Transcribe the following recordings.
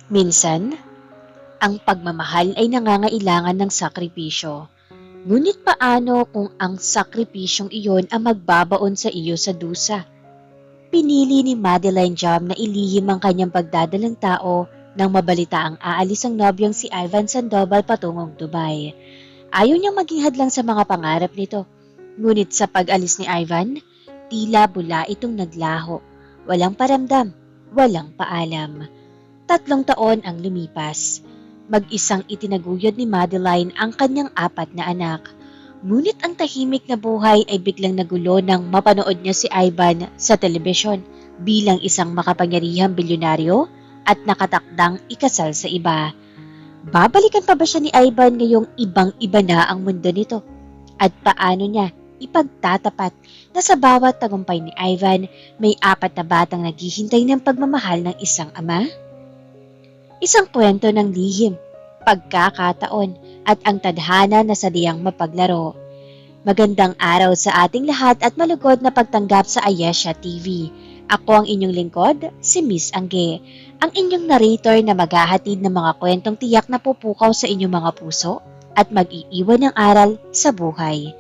Minsan, ang pagmamahal ay nangangailangan ng sakripisyo. Ngunit paano kung ang sakripisyong iyon ang magbabaon sa iyo sa dusa? Pinili ni Madeline Jam na ilihim ang kanyang pagdadalang tao nang mabalita ang aalis ang nobyong si Ivan Sandoval patungong Dubai. Ayaw niyang maging hadlang sa mga pangarap nito. Ngunit sa pag-alis ni Ivan, tila bula itong naglaho. Walang paramdam, walang paalam. 3 taon ang lumipas. Mag-isang itinaguyod ni Madeline ang kanyang 4 na anak. Ngunit ang tahimik na buhay ay biglang nagulo nang mapanood niya si Ivan sa telebisyon bilang isang makapangyarihang bilyonaryo at nakatakdang ikasal sa iba. Babalikan pa ba siya ni Ivan ngayong ibang-iba na ang mundo nito? At paano niya ipagtatapat na sa bawat tagumpay ni Ivan may 4 na batang naghihintay ng pagmamahal ng isang ama? Isang kwento ng lihim, pagkakataon at ang tadhana na sadyang mapaglaro. Magandang araw sa ating lahat at malugod na pagtanggap sa Ayesha TV. Ako ang inyong lingkod, si Miss Angge, ang inyong narrator na maghahatid ng mga kwentong tiyak na pupukaw sa inyong mga puso at mag-iiwan ng aral sa buhay.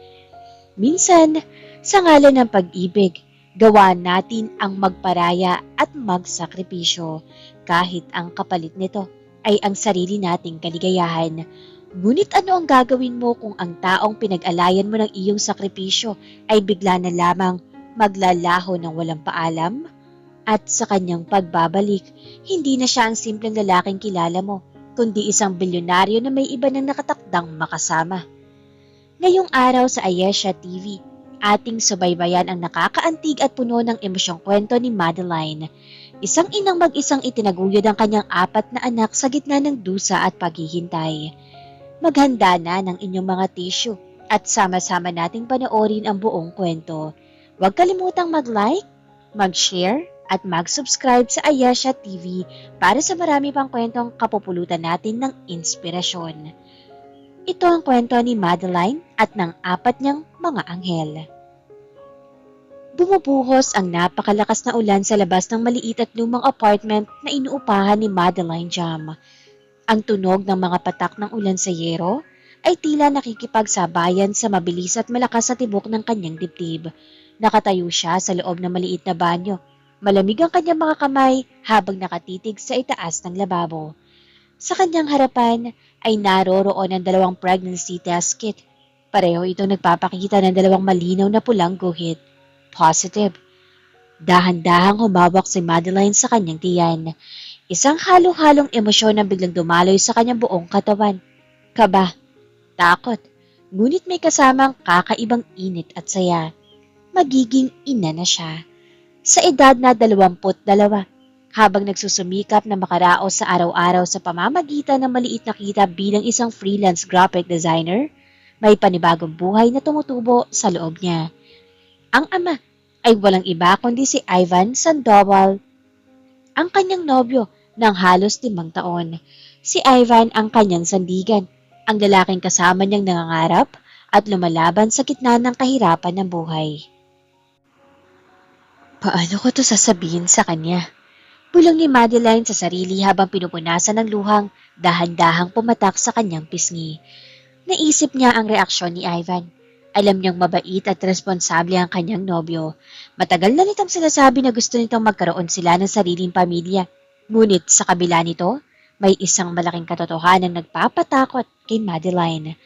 Minsan, sa ngalan ng pag-ibig, gawa natin ang magparaya at magsakripisyo kahit ang kapalit nito ay ang sarili nating kaligayahan. Ngunit ano ang gagawin mo kung ang taong pinag-alayan mo ng iyong sakripisyo ay bigla na lamang maglalaho ng walang paalam? At sa kanyang pagbabalik, hindi na siya ang simpleng lalaking kilala mo, kundi isang bilyonaryo na may iba nang nakatakdang makasama. Ngayong araw sa Ayesha TV, ating subaybayan ang nakakaantig at puno ng emosyong kwento ni Madeline. Isang inang mag-isang itinaguyod ang kanyang 4 na anak sa gitna ng dusa at paghihintay. Maghanda na ng inyong mga tissue at sama-sama nating panoorin ang buong kwento. Huwag kalimutang mag-like, mag-share at mag-subscribe sa Ayesha TV para sa marami pang kwentong kapupulutan natin ng inspirasyon. Ito ang kwento ni Madeline at ng 4 niyang mga anghel. Bumubuhos ang napakalakas na ulan sa labas ng maliit at lumang apartment na inuupahan ni Madeline Jam. Ang tunog ng mga patak ng ulan sa yero ay tila nakikipagsabayan sa mabilis at malakas na tibok ng kanyang dibdib. Nakatayo siya sa loob ng maliit na banyo. Malamig ang kanyang mga kamay habang nakatitig sa itaas ng lababo. Sa kanyang harapan ay naroroon ang 2 pregnancy test kit. Pareho itong nagpapakita ng 2 malinaw na pulang guhit. Positive. Dahan-dahang humawak si Madeline sa kanyang tiyan. Isang halo-halong emosyon ang biglang dumaloy sa kanyang buong katawan. Kaba, takot, ngunit may kasamang kakaibang init at saya. Magiging ina na siya. Sa edad na 22, habang nagsusumikap na makaraos sa araw-araw sa pamamagitan ng maliit na kita bilang isang freelance graphic designer, may panibagong buhay na tumutubo sa loob niya. Ang ama ay walang iba kundi si Ivan Sandoval, ang kanyang nobyo ng halos 5 taon. Si Ivan ang kanyang sandigan, ang lalaking kasama niyang nangangarap at lumalaban sa gitna ng kahirapan ng buhay. Paano ko to sasabihin sa kanya? Bulong ni Madeline sa sarili habang pinupunasan ng luhang dahan-dahang pumatak sa kanyang pisngi. Naisip niya ang reaksyon ni Ivan. Alam niyang mabait at responsable ang kanyang nobyo. Matagal na nitong sinasabi na gusto nitong magkaroon sila ng sariling pamilya. Ngunit sa kabila nito, may isang malaking katotohanan na nagpapatakot kay Madeline.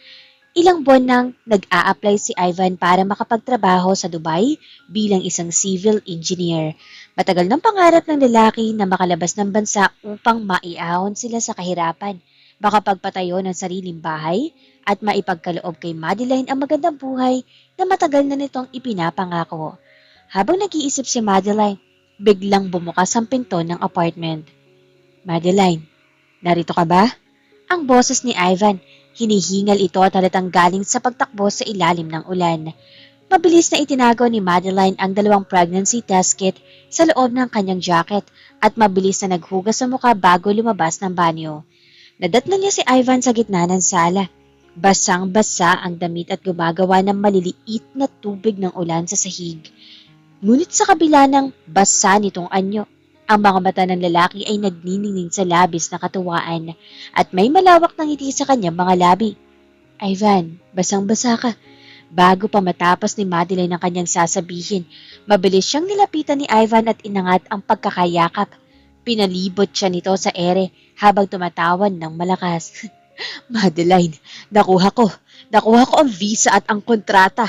Ilang buwan nang nag-a-apply si Ivan para makapagtrabaho sa Dubai bilang isang civil engineer. Matagal ng pangarap ng lalaki na makalabas ng bansa upang maiahon sila sa kahirapan, makapagpatayo ng sariling bahay at maipagkaloob kay Madeline ang magandang buhay na matagal na nitong ipinapangako. Habang nag-iisip si Madeline, biglang bumukas ang pinto ng apartment. Madeline, narito ka ba? Ang boses ni Ivan. Hinihingal ito at halatang galing sa pagtakbo sa ilalim ng ulan. Mabilis na itinago ni Madeline ang 2 pregnancy test kit sa loob ng kanyang jacket at mabilis na naghugas sa mukha bago lumabas ng banyo. Nadatnan niya si Ivan sa gitna ng sala. Basang-basa ang damit at gumagawa ng maliliit na tubig ng ulan sa sahig. Ngunit sa kabila ng basa nitong anyo, Ang mga mata ng lalaki ay nagniningning sa labis na katuwaan at may malawak na ngiti sa kanyang mga labi. Ivan, basang-basa ka. Bago pa matapos ni Madeline ang kanyang sasabihin, mabilis siyang nilapitan ni Ivan at inangat ang pagkakayakap. Pinalibot siya nito sa ere habang tumatawan ng malakas. Madeline, nakuha ko. Nakuha ko ang visa at ang kontrata.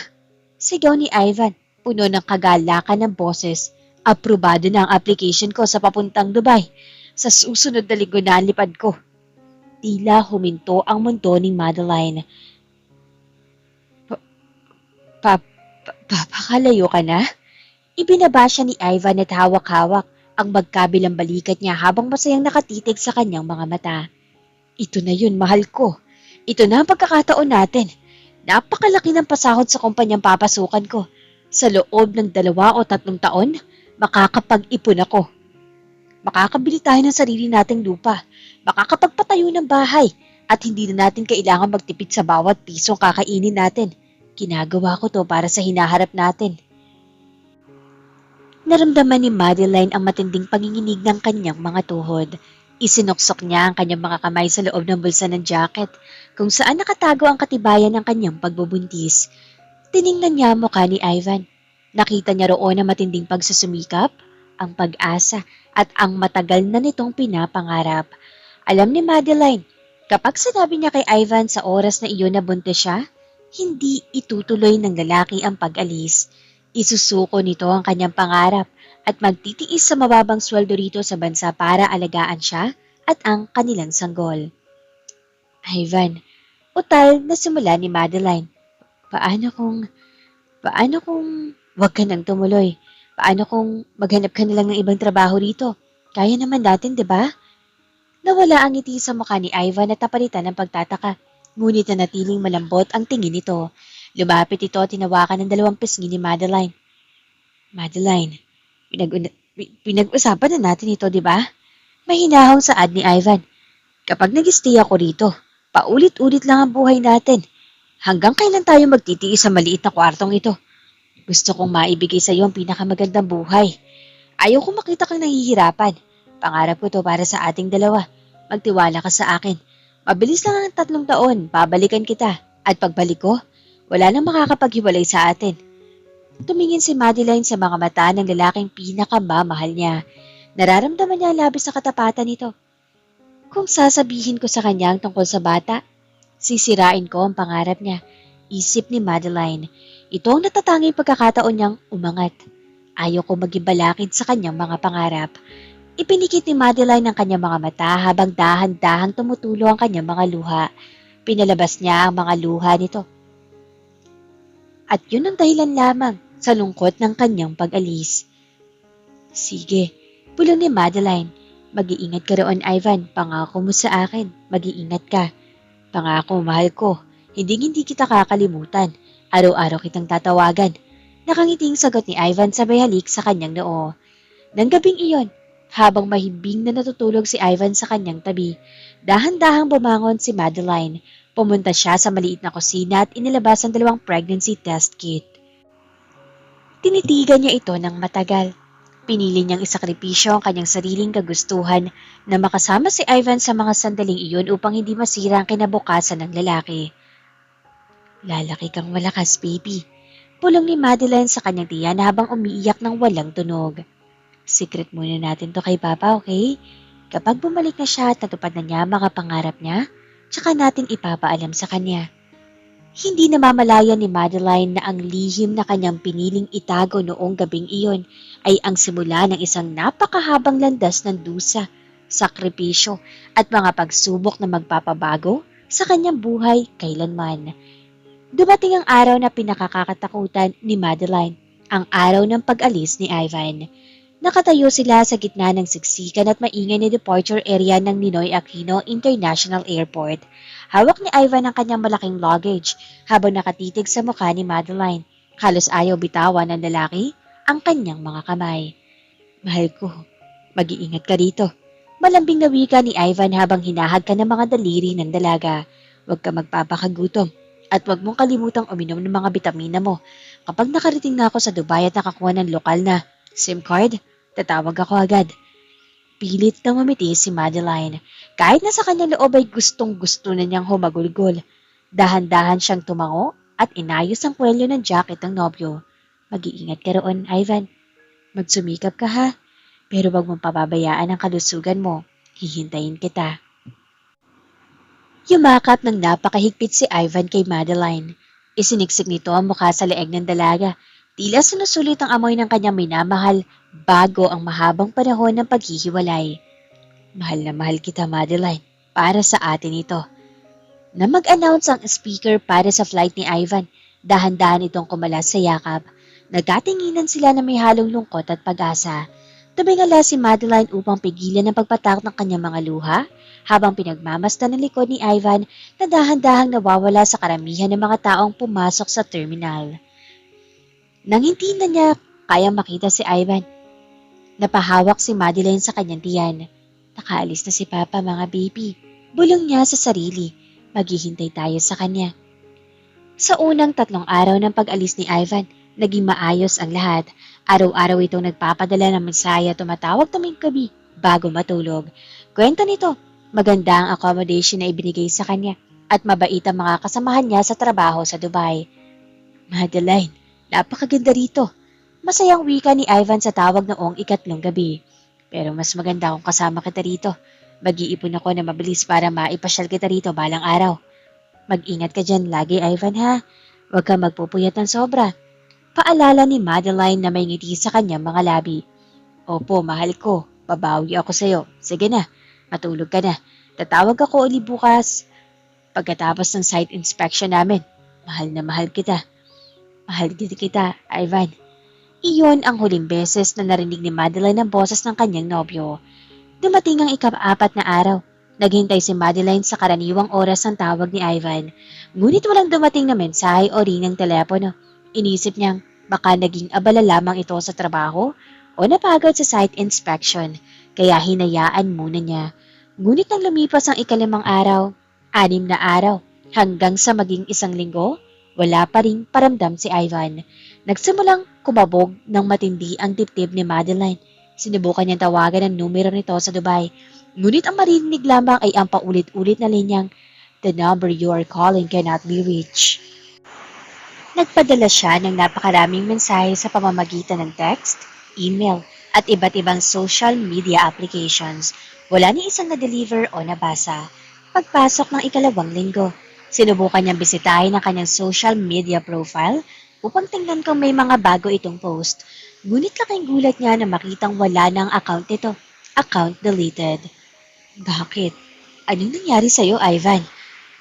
Sigaw ni Ivan, puno ng kagalakan ng boses. Aprobado na ang application ko sa papuntang Dubai. Sa susunod na linggo na lipad ko. Tila huminto ang mundo ni Madeline. Papakalayo ka na? Ibinaba siya ni Ivan at hawak-hawak ang magkabilang balikat niya habang masayang nakatitig sa kanyang mga mata. Ito na yun, mahal ko. Ito na ang pagkakataon natin. Napakalaki ng pasahod sa kumpanyang papasukan ko. Sa loob ng 2 o 3 taon, makakapag-ipon ako. Makakabili tayo ng sarili nating lupa. Makakapagpatayo ng bahay. At hindi na natin kailangan magtipid sa bawat pisong kakainin natin. Ginagawa ko to para sa hinaharap natin. Naramdaman ni Madeline ang matinding panginginig ng kanyang mga tuhod. Isinuksok niya ang kanyang mga kamay sa loob ng bulsa ng jacket, kung saan nakatago ang katibayan ng kanyang pagbubuntis. Tiningnan niya ang mukha ni Ivan. Nakita niya roon ang matinding pagsusumikap, ang pag-asa, at ang matagal na nitong pinapangarap. Alam ni Madeline, kapag sinabi niya kay Ivan sa oras na iyon na buntis siya, hindi itutuloy ng lalaki ang pag-alis. Isusuko nito ang kanyang pangarap at magtitiis sa mababang sweldo rito sa bansa para alagaan siya at ang kanilang sanggol. Ivan, utal na simula ni Madeline. Paano kung wag ka nang tumuloy? Paano kung maghanap ka na lang ng ibang trabaho rito? Kaya naman natin, di ba? Nawala ang ngiti sa mukha ni Ivan at napalitan ng pagtataka. Ngunit nanatiling malambot ang tingin nito. Lumapit ito at tinawakan ng 2 pisngi ni Madeline. Madeline, pinag-usapan na natin ito, di ba? May hinahong saad ni Ivan. Kapag nag-stay ako rito, paulit-ulit lang ang buhay natin. Hanggang kailan tayo magtitiis sa maliit na kwartong ito? Gusto kong maibigay sa iyo ang pinakamagandang buhay. Ayaw kong makita kang nahihirapan. Pangarap ko to para sa ating dalawa. Magtiwala ka sa akin. Mabilis lang ang 3 taon, babalikan kita. At pagbalik ko, wala nang makakapaghiwalay sa atin. Tumingin si Madeline sa mga mata ng lalaking pinakamamahal niya. Nararamdaman niya labis na katapatan nito. Kung sasabihin ko sa kanya ang tungkol sa bata, sisirain ko ang pangarap niya. Isip ni Madeline. Ito ang natatanging pagkakataon niyang umangat. Ayaw ko maging balakid sa kanyang mga pangarap. Ipinikit ni Madeline ang kanyang mga mata habang dahan-dahang tumutulo ang kanyang mga luha. Pinalabas niya ang mga luha nito. At yun ang dahilan lamang sa lungkot ng kanyang pag-alis. Sige, bulong ni Madeline. Mag-iingat ka roon, Ivan. Pangako mo sa akin. Mag-iingat ka. Pangako, mahal ko. Hindi kita kakalimutan. Araw-araw kitang tatawagan. Nakangiting sagot ni Ivan sabay halik sa kanyang noo. Nang gabing iyon, habang mahimbing na natutulog si Ivan sa kanyang tabi, dahan-dahang bumangon si Madeline. Pumunta siya sa maliit na kusina at inilabas ang 2 pregnancy test kit. Tinitigan niya ito ng matagal. Pinili niyang isakripisyo ang kanyang sariling kagustuhan na makasama si Ivan sa mga sandaling iyon upang hindi masira ang kinabukasan ng lalaki. Lalaki kang malakas, baby. Pulong ni Madeline sa kanyang tiyan habang umiiyak ng walang tunog. Secret muna natin to kay Papa, okay? Kapag bumalik na siya at natupad na niya mga pangarap niya, tsaka natin ipapaalam sa kanya. Hindi namamalayan ni Madeline na ang lihim na kanyang piniling itago noong gabing iyon ay ang simula ng isang napakahabang landas ng dusa, sakripisyo at mga pagsubok na magpapabago sa kanyang buhay kailanman. Dumating ang araw na pinakakatakutan ni Madeline, ang araw ng pag-alis ni Ivan. Nakatayo sila sa gitna ng siksikan at maingay na departure area ng Ninoy Aquino International Airport. Hawak ni Ivan ang kanyang malaking luggage habang nakatitig sa mukha ni Madeline. Halos ayaw bitawan ng lalaki ang kanyang mga kamay. Mahal ko, mag-iingat ka rito. Malambing na wika ni Ivan habang hinahag ka ng mga daliri ng dalaga. Huwag ka magpapakagutom at huwag mong kalimutang uminom ng mga bitamina mo. Kapag nakarating na ako sa Dubai at nakakuha ng lokal na SIM card, tatawag ako agad. Pilit na ngumiti si Madeline. Kahit na sa kanyang loob ay gustong-gusto na niyang humagulgol. Dahan-dahan siyang tumango at inayos ang kwelyo ng jacket ng nobyo. Mag-iingat ka roon, Ivan. Magsumikap ka ha. Pero wag mong pababayaan ang kalusugan mo. Hihintayin kita. Yumakap ng napakahigpit si Ivan kay Madeline. Isiniksik nito ang mukha sa leeg ng dalaga. Tila sinusulit ang amoy ng kanyang minamahal bago ang mahabang panahon ng paghihiwalay. Mahal na mahal kita, Madeline. Para sa atin ito. Na mag-announce ang speaker para sa flight ni Ivan, dahan-dahan itong kumalas sa yakap. Nagkatinginan sila na may halong lungkot at pag-asa. Tumingala si Madeline upang pigilan ang pagpatak ng kanyang mga luha habang pinagmamasdan ng likod ni Ivan na dahan-dahang nawawala sa karamihan ng mga taong pumasok sa terminal. Nang hindi na niya kayang makita si Ivan, napahawak si Madeline sa kanyang tiyan. Nakaalis na si Papa, mga baby. Bulong niya sa sarili. Maghihintay tayo sa kanya. Sa unang 3 araw ng pag-alis ni Ivan, naging maayos ang lahat. Araw-araw itong nagpapadala ng mensaya tumatawag tuwing gabi bago matulog. Kwento nito, maganda ang accommodation na ibinigay sa kanya at mabait ang mga kasamahan niya sa trabaho sa Dubai. Madeline, napakaganda rito. Masayang wika ni Ivan sa tawag noong 3 gabi. Pero mas maganda kung kasama kita rito. Mag-iipon ako na mabilis para maipasyal kita rito balang araw. Mag-ingat ka dyan lagi, Ivan, ha? Huwag kang magpupuyat ng sobra. Paalala ni Madeline na may ngiti sa kanyang mga labi. Opo, mahal ko. Babawi ako sa'yo. Sige na, matulog ka na. Tatawag ako uli bukas. Pagkatapos ng site inspection namin, mahal na mahal kita. Mahal din kita, Ivan. Iyon ang huling beses na narinig ni Madeline ang boses ng kanyang nobyo. Dumating ang ika-4 na araw. Naghintay si Madeline sa karaniwang oras ng tawag ni Ivan. Ngunit walang dumating na mensahe o ring ng telepono. Inisip niyang baka naging abala lamang ito sa trabaho o napagod sa site inspection, kaya hinayaan muna niya. Ngunit nang lumipas ang 5 araw, 6 na araw, hanggang sa maging 1 linggo, wala pa ring paramdam si Ivan. Nagsimulang kumabog ng matindi ang dibdib ni Madeline. Sinubukan niyang tawagan ang numero nito sa Dubai, ngunit ang marinig lamang ay ang paulit-ulit na linyang, "The number you are calling cannot be reached." Nagpadala siya ng napakaraming mensahe sa pamamagitan ng text, email, at iba't ibang social media applications. Wala ni isang na-deliver o nabasa. Pagpasok ng 2 linggo, sinubukan niyang bisitahin ang kanyang social media profile upang tingnan kung may mga bago itong post. Ngunit laking gulat niya na makitang wala na ang account nito. Account deleted. Bakit? Anong nangyari sa'yo, Ivan?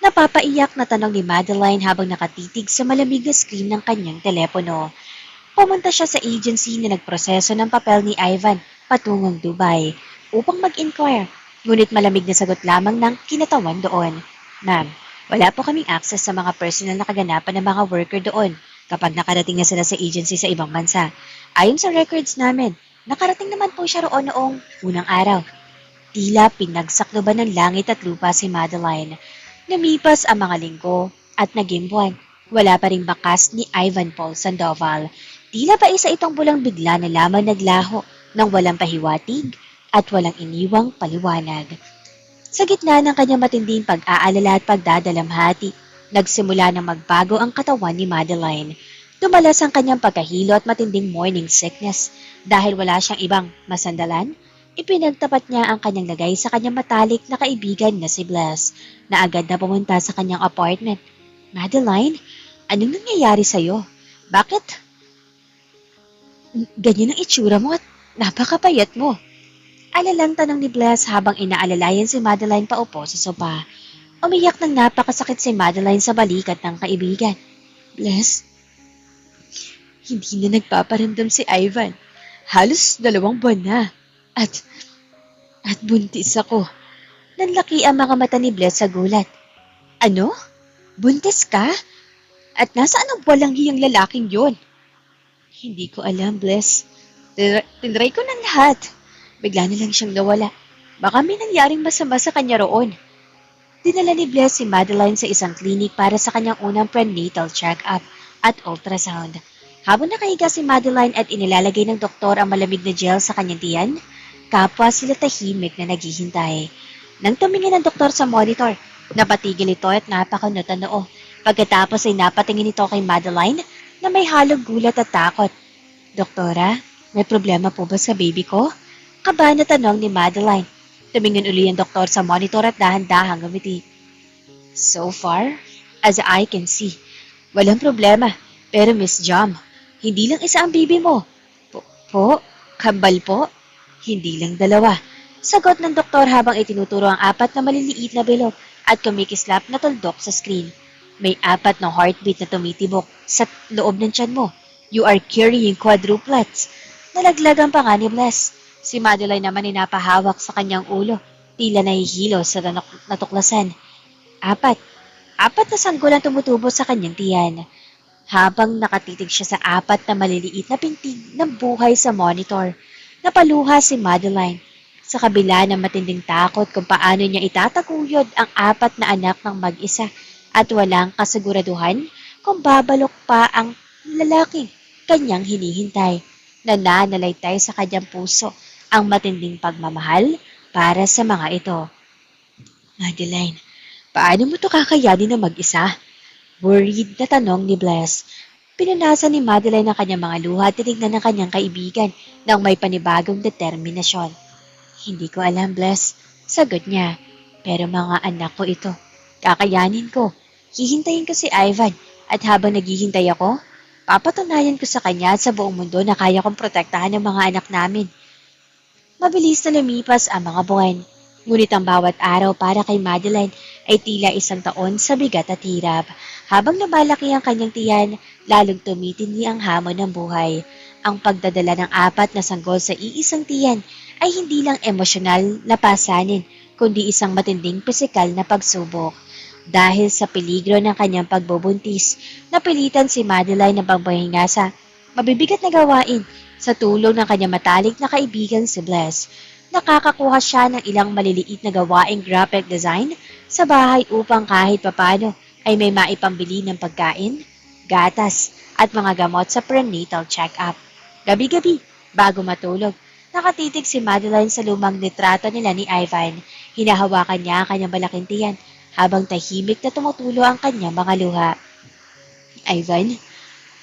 Napapaiyak na tanong ni Madeline habang nakatitig sa malamig na screen ng kanyang telepono. Pumunta siya sa agency na nagproseso ng papel ni Ivan patungong Dubai upang mag-inquire. Ngunit malamig na sagot lamang ng kinatawan doon. Ma'am, wala po kaming access sa mga personal na kaganapan ng mga worker doon kapag nakarating na sila sa agency sa ibang bansa. Ayon sa records namin, nakarating naman po siya roon noong unang araw. Tila pinagsakloban ng langit at lupa si Madeline. Lumipas ang mga linggo at naging buwan. Wala pa ring bakas ni Ivan Paul Sandoval. Tila ba isa itong bulang bigla na lamang naglaho ng walang pahiwatig at walang iniwang paliwanag. Sa gitna ng kanyang matinding pag-aalala at pagdadalamhati, nagsimula na magbago ang katawan ni Madeline. Tumalas ang kanyang pagkahilo at matinding morning sickness. Dahil wala siyang ibang masandalan, ipinagtapat niya ang kanyang lagay sa kanyang matalik na kaibigan na si Bless, na agad na pumunta sa kanyang apartment. Madeline, anong nangyayari sa'yo? Bakit? Ganyan ang itsura mo at napakapayat mo. Alalang tanong ni Bless habang inaalalayan si Madeline paupo sa sopa. Umiyak ng napakasakit si Madeline sa balikat ng kaibigan. Bless, hindi na nagpaparamdam si Ivan. Halos 2 buwan na. At buntis ako. Nanlaki ang mga mata ni Bless sa gulat. Ano? Buntis ka? At nasaan ang walang hiyang lalaking yon? Hindi ko alam, Bless. Tinry ko ng lahat. Bigla na lang siyang nawala. Baka may nangyaring masama sa kanya roon. Dinala ni Bless si Madeline sa isang klinik para sa kanyang unang prenatal check-up at ultrasound. Habang nakahiga si Madeline at inilalagay ng doktor ang malamig na gel sa kanyang tiyan, Kapwa sila tahimik na naghihintay. Nang tumingin ang doktor sa monitor, napatigil ito at napakunot ang noo. Pagkatapos ay napatingin ito kay Madeline na may halong gulat at takot. Doktora, may problema po ba sa baby ko? Kabahan na tanong ni Madeline. Tumingin uli ang doktor sa monitor at dahan-dahang ngumiti. So far, as I can see, walang problema. Pero Miss Jam, hindi lang isa ang baby mo. Po? Kambal po? Hindi lang dalawa. Sagot ng doktor habang itinuturo ang 4 na maliliit na bilog at kumikislap na tuldok sa screen. May 4 na heartbeat na tumitibok sa loob ng tiyan mo. You are carrying quadruplets. Nalaglagan pa nga ni Bless. Si Madeline naman ay napahawak sa kanyang ulo. Tila nahihilo sa natuklasan. 4 na sanggol ang tumutubo sa kanyang tiyan. Habang nakatitig siya sa 4 na maliliit na pintig ng buhay sa monitor, napaluha si Madeline. Sa kabila ng matinding takot kung paano niya itataguyod ang 4 na anak ng mag-isa at walang kasiguraduhan kung babalok pa ang lalaking kanyang hinihintay. Nananalaytay sa kanyang puso ang matinding pagmamahal para sa mga ito. Madeline, paano mo to kakayanin na mag-isa? Worried na tanong ni Bless. Pinunasan ni Madeline ang kanyang mga luha at tinignan ng kanyang kaibigan ng may panibagong determinasyon. Hindi ko alam, Bless. Sagot niya. Pero mga anak ko ito. Kakayanin ko. Hihintayin ko si Ivan at habang naghihintay ako, papatunayan ko sa kanya at sa buong mundo na kaya kong protektahan ang mga anak namin. Mabilis na lumipas ang mga buwan. Ngunit ang bawat araw para kay Madeline ay tila 1 taon sa bigat at hirap. Habang lumalaki ang kanyang tiyan, lalong tumitindi ang hamon ng buhay. Ang pagdadala ng 4 na sanggol sa iisang tiyan ay hindi lang emosyonal na pasanin, kundi isang matinding pisikal na pagsubok. Dahil sa peligro ng kanyang pagbubuntis, napilitan si Madeline na pagpahinga sa mabibigat na gawain sa tulong ng kanyang matalik na kaibigan si Bless. Nakakakuha siya ng ilang maliliit na gawaing graphic design sa bahay upang kahit papano ay may maipambili ng pagkain, gatas at mga gamot sa prenatal check-up. Gabi-gabi, bago matulog, nakatitig si Madeline sa lumang litrato nila ni Ivan. Hinahawakan niya ang kanyang malaking tiyan habang tahimik na tumutulo ang kanyang mga luha. Ivan,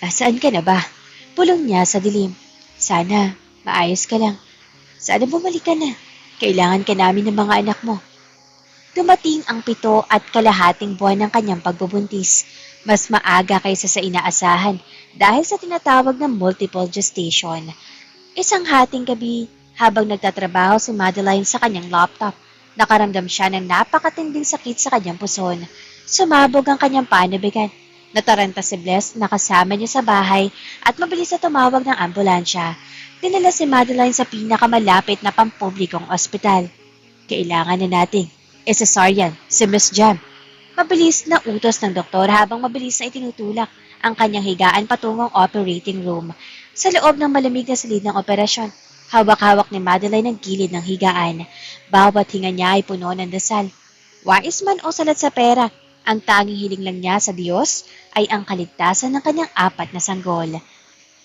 nasaan ka na ba? Pulong niya sa dilim. Sana, maayos ka lang. Sana bumalik ka na. Kailangan ka namin ng mga anak mo. Dumating ang 7 at kalahating buwan ng kanyang pagbubuntis. Mas maaga kaysa sa inaasahan dahil sa tinatawag na multiple gestation. Isang hating gabi, habang nagtatrabaho si Madeline sa kanyang laptop, nakaramdam siya ng napakatinding sakit sa kanyang puson. Sumabog ang kanyang panabigan. Nataranta si Bless na kasama niya sa bahay at mabilis na tumawag ng ambulansya. Dinala si Madeline sa pinakamalapit na pampublikong ospital. Kailangan na nating cesarean si Miss Jam. Mabilis na utos ng doktor habang mabilis na itinutulak ang kanyang higaan patungong operating room. Sa loob ng malamig na silid ng operasyon, hawak-hawak ni Madeline ang gilid ng higaan. Bawat hinga niya ay puno ng dasal. Wais man o salat sa pera, ang tanging hiling lang niya sa Diyos ay ang kaligtasan ng kanyang 4 na sanggol.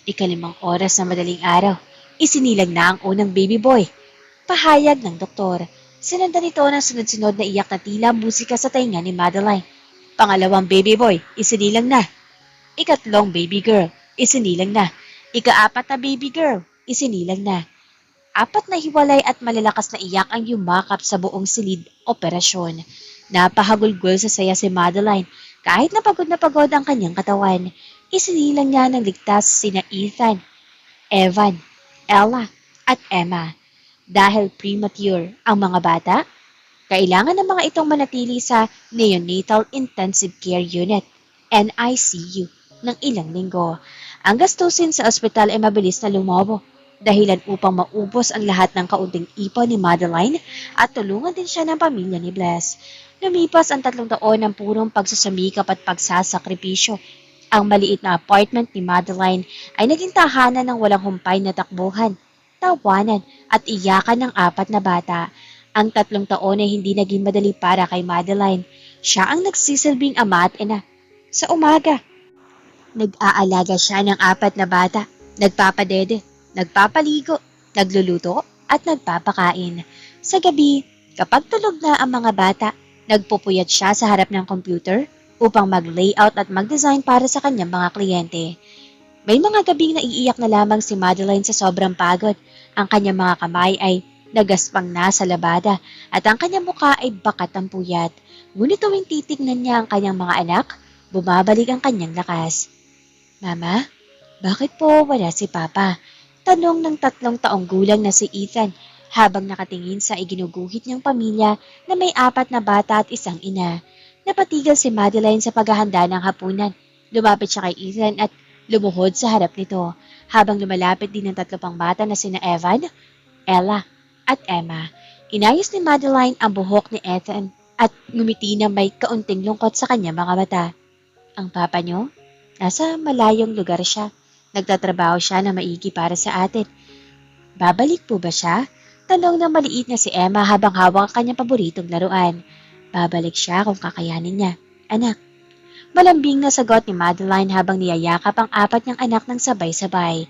5 oras na madaling araw, isinilang na ang unang baby boy. Pahayag ng doktor. Sinundan ito ng sunod-sunod na iyak na tila musika sa tainga ni Madeline. 2 baby boy, isinilang na. 3 baby girl, isinilang na. 4 na baby girl, isinilang na. 4 na hiwalay at malalakas na iyak ang yumakap sa buong silid operasyon. Napahagulgol sa saya si Madeline. Kahit na pagod ang kanyang katawan, isinilang niya ng ligtas sina Ethan, Evan, Ella, at Emma. Dahil premature ang mga bata, kailangan ng mga itong manatili sa Neonatal Intensive Care Unit, NICU, ng ilang linggo. Ang gastusin sa ospital ay mabilis na lumobo, dahilan upang maubos ang lahat ng kaunting ipon ni Madeline at tulungan din siya ng pamilya ni Bless. Lumipas ang 3 taon ng purong pagsusumikap at pagsasakripisyo. Ang maliit na apartment ni Madeline ay naging tahanan ng walang humpay na takbuhan, tawanan at iyakan ng 4 na bata. Ang 3 taon ay hindi naging madali para kay Madeline. Siya ang nagsisilbing ama at ina. Sa umaga, nag-aalaga siya ng 4 na bata, nagpapadede, nagpapaligo, nagluluto at nagpapakain. Sa gabi, kapag tulog na ang mga bata, nagpupuyat siya sa harap ng computer upang mag-layout at mag-design para sa kanyang mga kliyente. May mga gabing naiiyak na lamang si Madeline sa sobrang pagod. Ang kanyang mga kamay ay nagaspang na sa labada at ang kanyang mukha ay bakat ng puyat. Ngunit tuwing titignan niya ang kanyang mga anak, bumabalik ang kanyang lakas. Mama, bakit po wala si Papa? Tanong ng 3 taong gulang na si Ethan habang nakatingin sa iginuguhit niyang pamilya na may 4 na bata at isang ina. Napatigil si Madeline sa paghahanda ng hapunan. Lumapit siya kay Ethan at lumuhod sa harap nito habang lumalapit din ang 3 pang bata na sina Evan, Ella at Emma. Inayos ni Madeline ang buhok ni Ethan at ngumiti na may kaunting lungkot sa kanyang mga mata. Ang papa niyo? Nasa malayong lugar siya. Nagtatrabaho siya na maigi para sa atin. Babalik po ba siya? Tanong ng maliit na si Emma habang hawak ang kanyang paboritong laruan. Babalik siya kung kakayanin niya. Anak. Malambing na sagot ni Madeline habang niyayakap ang 4 niyang anak ng sabay-sabay.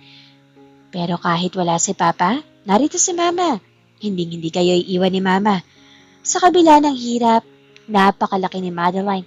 Pero kahit wala si Papa, narito si Mama. Hindi kayo iiwan ni Mama. Sa kabila ng hirap, napakalaki ni Madeline.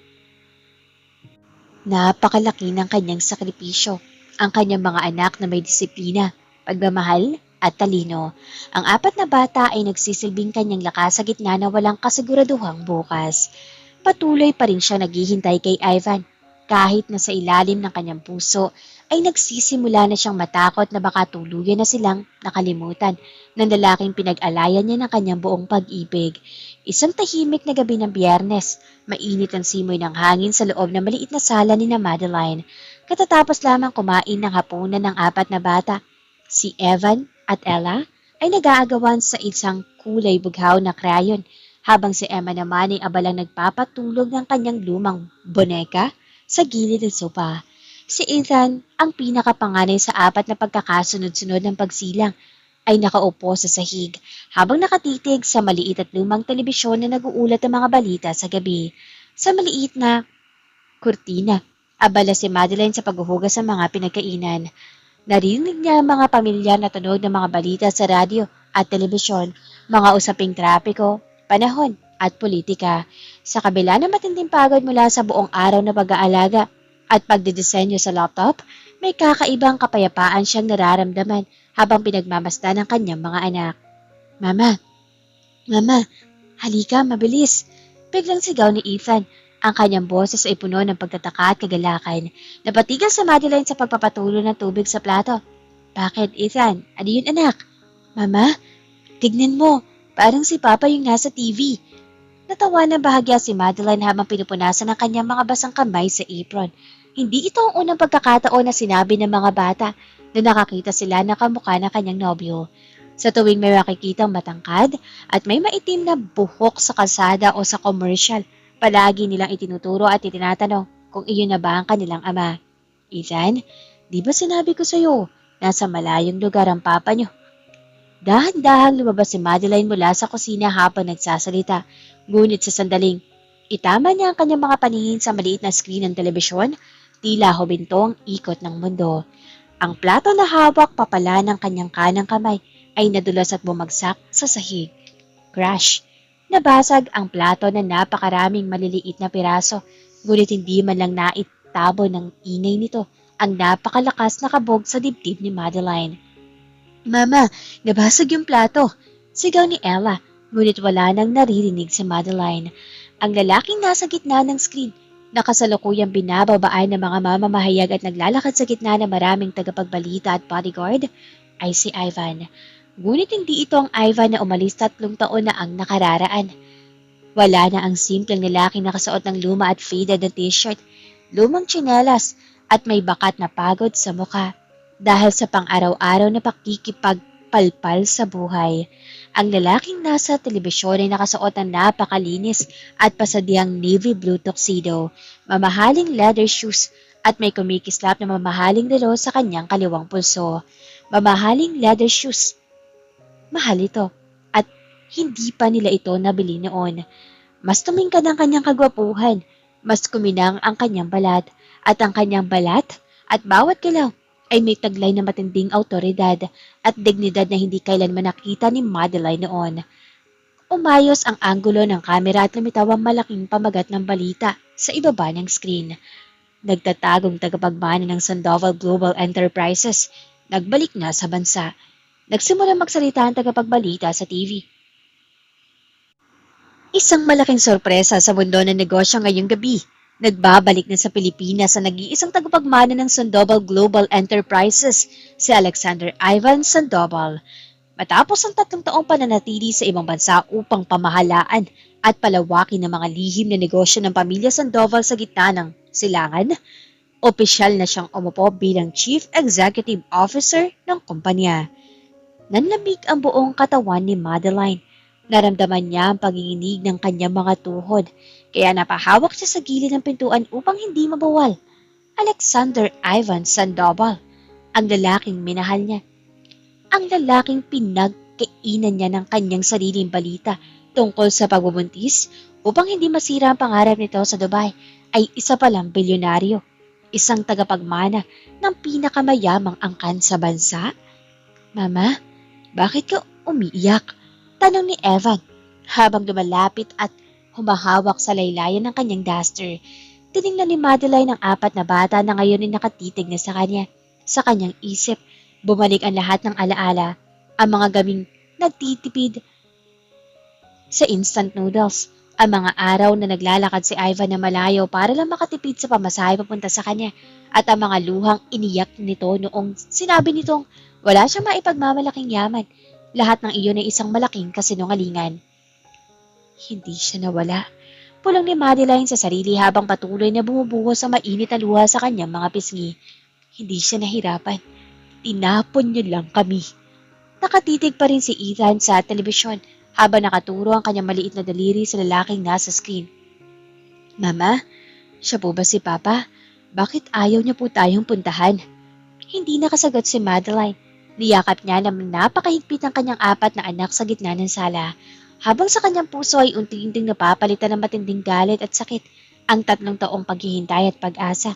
Napakalaki ng kanyang sakripisyo. Ang kanyang mga anak na may disiplina, pagmamahal at talino. Ang 4 na bata ay nagsisilbing kanyang lakas sa gitna na walang kasiguraduhang bukas. Patuloy pa rin siya naghihintay kay Ivan. Kahit na sa ilalim ng kanyang puso ay nagsisimula na siyang matakot na baka tuluyan na silang nakalimutan ng lalaking pinag-alayan niya ng kanyang buong pag-ibig. Isang tahimik na gabi ng Biyernes, mainit ang simoy ng hangin sa loob ng maliit na sala ni na Madeline. Katatapos lamang kumain ng hapunan ng 4 na bata, si Evan at Ella ay nag-aagawan sa isang kulay bughaw na crayon, habang si Emma naman ay abalang nagpapatulog ng kanyang lumang boneka sa gilid ng sopa. Si Ethan, ang pinakapanganay sa 4 na pagkakasunod-sunod ng pagsilang, ay nakaupo sa sahig habang nakatitig sa maliit at lumang telebisyon na nag-uulat ng mga balita sa gabi. Sa maliit na kurtina, abala si Madeline sa paghuhugas ng mga pinagkainan. Narinig niya ang mga pamilyar na tunog ng mga balita sa radyo at telebisyon, mga usaping trapiko, panahon at politika. Sa kabila ng matinding pagod mula sa buong araw na pag-aalaga at pagdidisenyo sa laptop, may kakaibang kapayapaan siyang nararamdaman habang pinagmamasdan ng kanyang mga anak. Mama, halika, mabilis. Biglang sigaw ni Ethan. Ang kanyang boses ay puno ng pagtataka at kagalakan. Napatigil sa Madeline sa pagpapatulo ng tubig sa plato. Bakit, Ethan? Ano yun, anak? Mama, tignan mo. Parang si Papa yung nasa TV. Natawa ng bahagya si Madeline habang pinupunasan ang kanyang mga basang kamay sa apron. Hindi ito ang unang pagkakataon na sinabi ng mga bata na nakakita sila na kamukha ng kanyang nobyo. Sa tuwing may makikitang matangkad at may maitim na buhok sa kalsada o sa commercial, palagi nilang itinuturo at itinatanong kung iyon na ba ang kanilang ama. Ethan, di ba sinabi ko sa'yo, nasa malayong lugar ang papa niyo? Dahan-dahang lumabas si Madeline mula sa kusina habang nagsasalita, ngunit sa sandaling, itama niya ang kanyang mga paningin sa maliit na screen ng telebisyon, tila huminto ang ikot ng mundo. Ang plato na hawak papala ng kanyang kanang kamay ay nadulas at bumagsak sa sahig. Crash! Nabasag ang plato na napakaraming maliliit na piraso, ngunit hindi man lang naitabo ng ingay nito ang napakalakas na kabog sa dibdib ni Madeline. Mama, nabasag yung plato! Sigaw ni Ella, ngunit wala nang naririnig si Madeline. Ang lalaking nasa gitna ng screen, nakasalukuyang binababaan ng mga mamamahayag at naglalakad sa gitna ng maraming tagapagbalita at bodyguard, ay si Ivan. Ngunit hindi ito ang Ivan na umalis 3 taon na ang nakararaan. Wala na ang simpleng lalaking nakasuot ng luma at faded na t-shirt, lumang tsinelas at may bakat na pagod sa mukha dahil sa pang-araw-araw na pakikipagpalpal sa buhay. Ang lalaking nasa telebisyon ay nakasuot ng napakalinis at pasadihang navy blue tuxedo, mamahaling leather shoes at may kumikislap na mamahaling relo sa kanyang kaliwang pulso. Mamahaling leather shoes. Mahal ito at hindi pa nila ito nabili noon. Mas tumingkad ang kanyang kagwapuhan, mas kuminang ang kanyang balat at bawat galaw ay may taglay na matinding awtoridad at dignidad na hindi kailanman nakita ni Madeline noon. Umayos ang anggulo ng kamera at lumitaw ang malaking pamagat ng balita sa ibaba ng screen. Nagtatagong tagapagmana ng Sandoval Global Enterprises, nagbalik na sa bansa. Nagsimula magsalita ang tagapagbalita sa TV. Isang malaking sorpresa sa mundo ng negosyo ngayong gabi. Nagbabalik na sa Pilipinas ang nag-iisang tagapagmana ng Sandoval Global Enterprises, si Alexander Ivan Sandoval. Matapos ang 3 taong pananatili sa ibang bansa upang pamahalaan at palawakin ng mga lihim na negosyo ng pamilya Sandoval sa gitna ng silangan, opisyal na siyang umupo bilang Chief Executive Officer ng kumpanya. Nanlamig ang buong katawan ni Madeline. Naramdaman niya ang panginginig ng kanyang mga tuhod, kaya napahawak siya sa gilid ng pintuan upang hindi mabawal. Alexander Ivan Sandoval, ang lalaking minahal niya. Ang lalaking pinagkainan niya ng kanyang sariling balita tungkol sa pagbubuntis upang hindi masira ang pangarap nito sa Dubai ay isa palang bilyonaryo, isang tagapagmana ng pinakamayamang angkan sa bansa. Mama, bakit ka umiiyak? Tanong ni Evan habang lumalapit at humahawak sa laylayan ng kanyang duster. Tiningnan ni Madeline ang 4 na bata na ngayon ay nakatitig na sa kanya. Sa kanyang isip, bumalik ang lahat ng alaala, ang mga gabing nagtitipid sa instant noodles, ang mga araw na naglalakad si Ivan na malayo para lang makatipid sa pamasahe papunta sa kanya, at ang mga luhang iniyak nito noong sinabi nitong wala siyang maipagmamalaking yaman. Lahat ng iyon ay isang malaking kasinungalingan. Hindi siya nawala. Pulong ni Madeline sa sarili habang patuloy na bumubuhos ang mainit na luha sa kanyang mga pisngi. Hindi siya nahirapan. Tinapon niyo lang kami. Nakatitig pa rin si Ethan sa telebisyon habang nakaturo ang kanyang maliit na daliri sa lalaking nasa screen. Mama, siya po ba si Papa? Bakit ayaw niya po tayong puntahan? Hindi nakasagot si Madeline. Niyakap niya na napakahigpit ang kanyang 4 na anak sa gitna ng sala, habang sa kanyang puso ay unti-unting napapalitan ng matinding galit at sakit ang 3 taong paghihintay at pag-asa.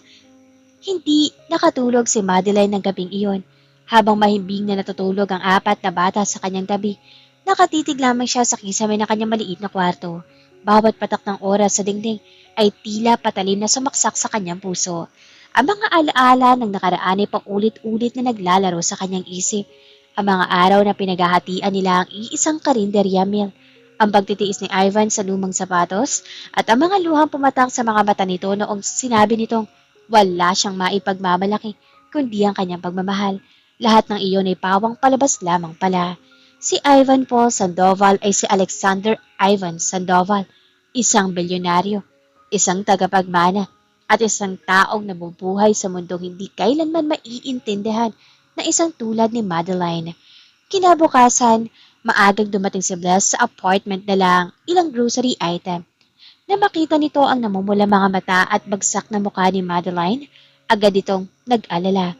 Hindi nakatulog si Madeline ng gabing iyon, habang mahimbing na natutulog ang 4 na bata sa kanyang tabi. Nakatitig lamang siya sa kisame ng kanyang maliit na kwarto. Bawat patak ng oras sa dingding ay tila patalim na sumaksak sa kanyang puso. Ang mga alaala ng nakaraan ay paulit-ulit na naglalaro sa kanyang isip. Ang mga araw na pinaghahatian nila ang iisang karinderya meal, ang pagtitiis ni Ivan sa lumang sapatos, at ang mga luhang pumatak sa mga mata nito noong sinabi nitong wala siyang maipagmamalaki kundi ang kanyang pagmamahal. Lahat ng iyon ay pawang palabas lamang pala. Si Ivan Paul Sandoval ay si Alexander Ivan Sandoval, isang bilyonaryo, isang tagapagmana, at isang taong nabubuhay sa mundong hindi kailanman maiintindihan na isang tulad ni Madeline. Kinabukasan, maagang dumating si Bless sa apartment na lang ilang grocery item. Na makita nito ang namumula mga mata at bagsak na mukha ni Madeline, agad itong nag-alala.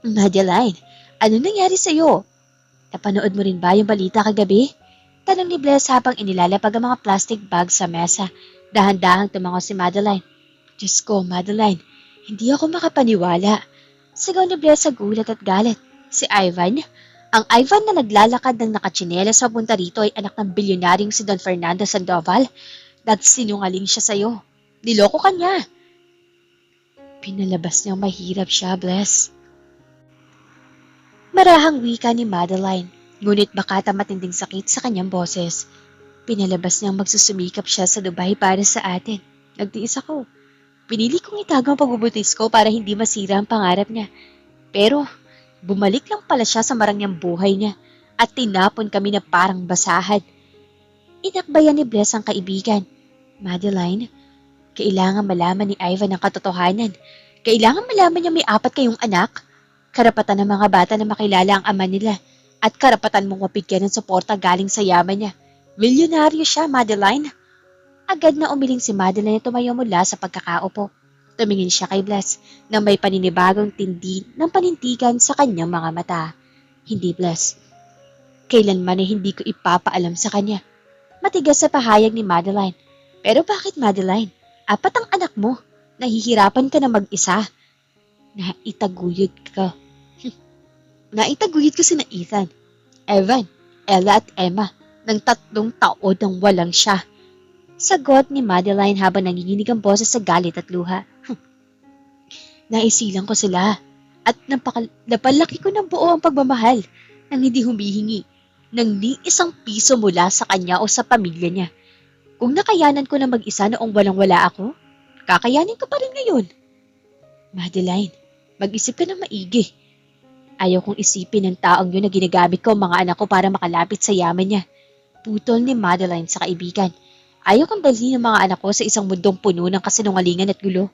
Madeline, ano nangyari sa'yo? Napanood mo rin ba yung balita kagabi? Tanong ni Bless habang inilalapag ang mga plastic bag sa mesa. Dahan-dahang tumango si Madeline. Diyos ko, Madeline, hindi ako makapaniwala. Sigaw ni Bless sa gulat at galit. Si Ivan? Ang Ivan na naglalakad ng nakatsinelas papunta rito ay anak ng bilyonaryong si Don Fernando Sandoval. Nagsinungaling siya sa'yo. Niloko ka niya. Pinalabas niyang mahirap siya, Bless. Marahang wika ni Madeline, ngunit baka matinding sakit sa kanyang boses. Pinalabas niyang magsusumikap siya sa Dubai para sa atin. Nagtiis ako. Pinili kong itago ang pagbubutis ko para hindi masira ang pangarap niya. Pero bumalik lang pala siya sa marangyang buhay niya at tinapon kami na parang basahan. Inakbayan ni Bless ang kaibigan. Madeline, kailangan malaman ni Ivan ang katotohanan. Kailangan malaman niya may 4 kayong anak. Karapatan ng mga bata na makilala ang ama nila at karapatan mong mapigyan ng suporta galing sa yaman niya. Milyonaryo siya, Madeline. Agad na umiling si Madeline na tumayo mula sa pagkakaupo. Tumingin siya kay Bless na may paninibagong tindi ng panintigan sa kanyang mga mata. Hindi, Bless. Kailanman ay hindi ko ipapaalam sa kanya. Matigas sa pahayag ni Madeline. Pero bakit, Madeline? 4 ang anak mo. Nahihirapan ka na mag-isa. Naitaguyod ka. Naitaguyod ko sina Ethan, Evan, Ella at Emma ng 3 taon nang walang siya. Sagot ni Madeline habang nanginginig ang boses sa galit at luha. Naisilang ko sila at napalaki ko ng buo ang pagmamahal nang hindi humihingi ng ni isang piso mula sa kanya o sa pamilya niya. Kung nakayanan ko na mag-isa noong walang-wala ako, kakayanin ko pa rin ngayon. Madeline, mag-isip ka ng maigi. Ayaw kong isipin ng taong yun na ginagamit ko ang mga anak ko para makalapit sa yaman niya. Putol ni Madeline sa kaibigan. Ayaw kong dalhin ang mga anak ko sa isang mundong puno ng kasinungalingan at gulo.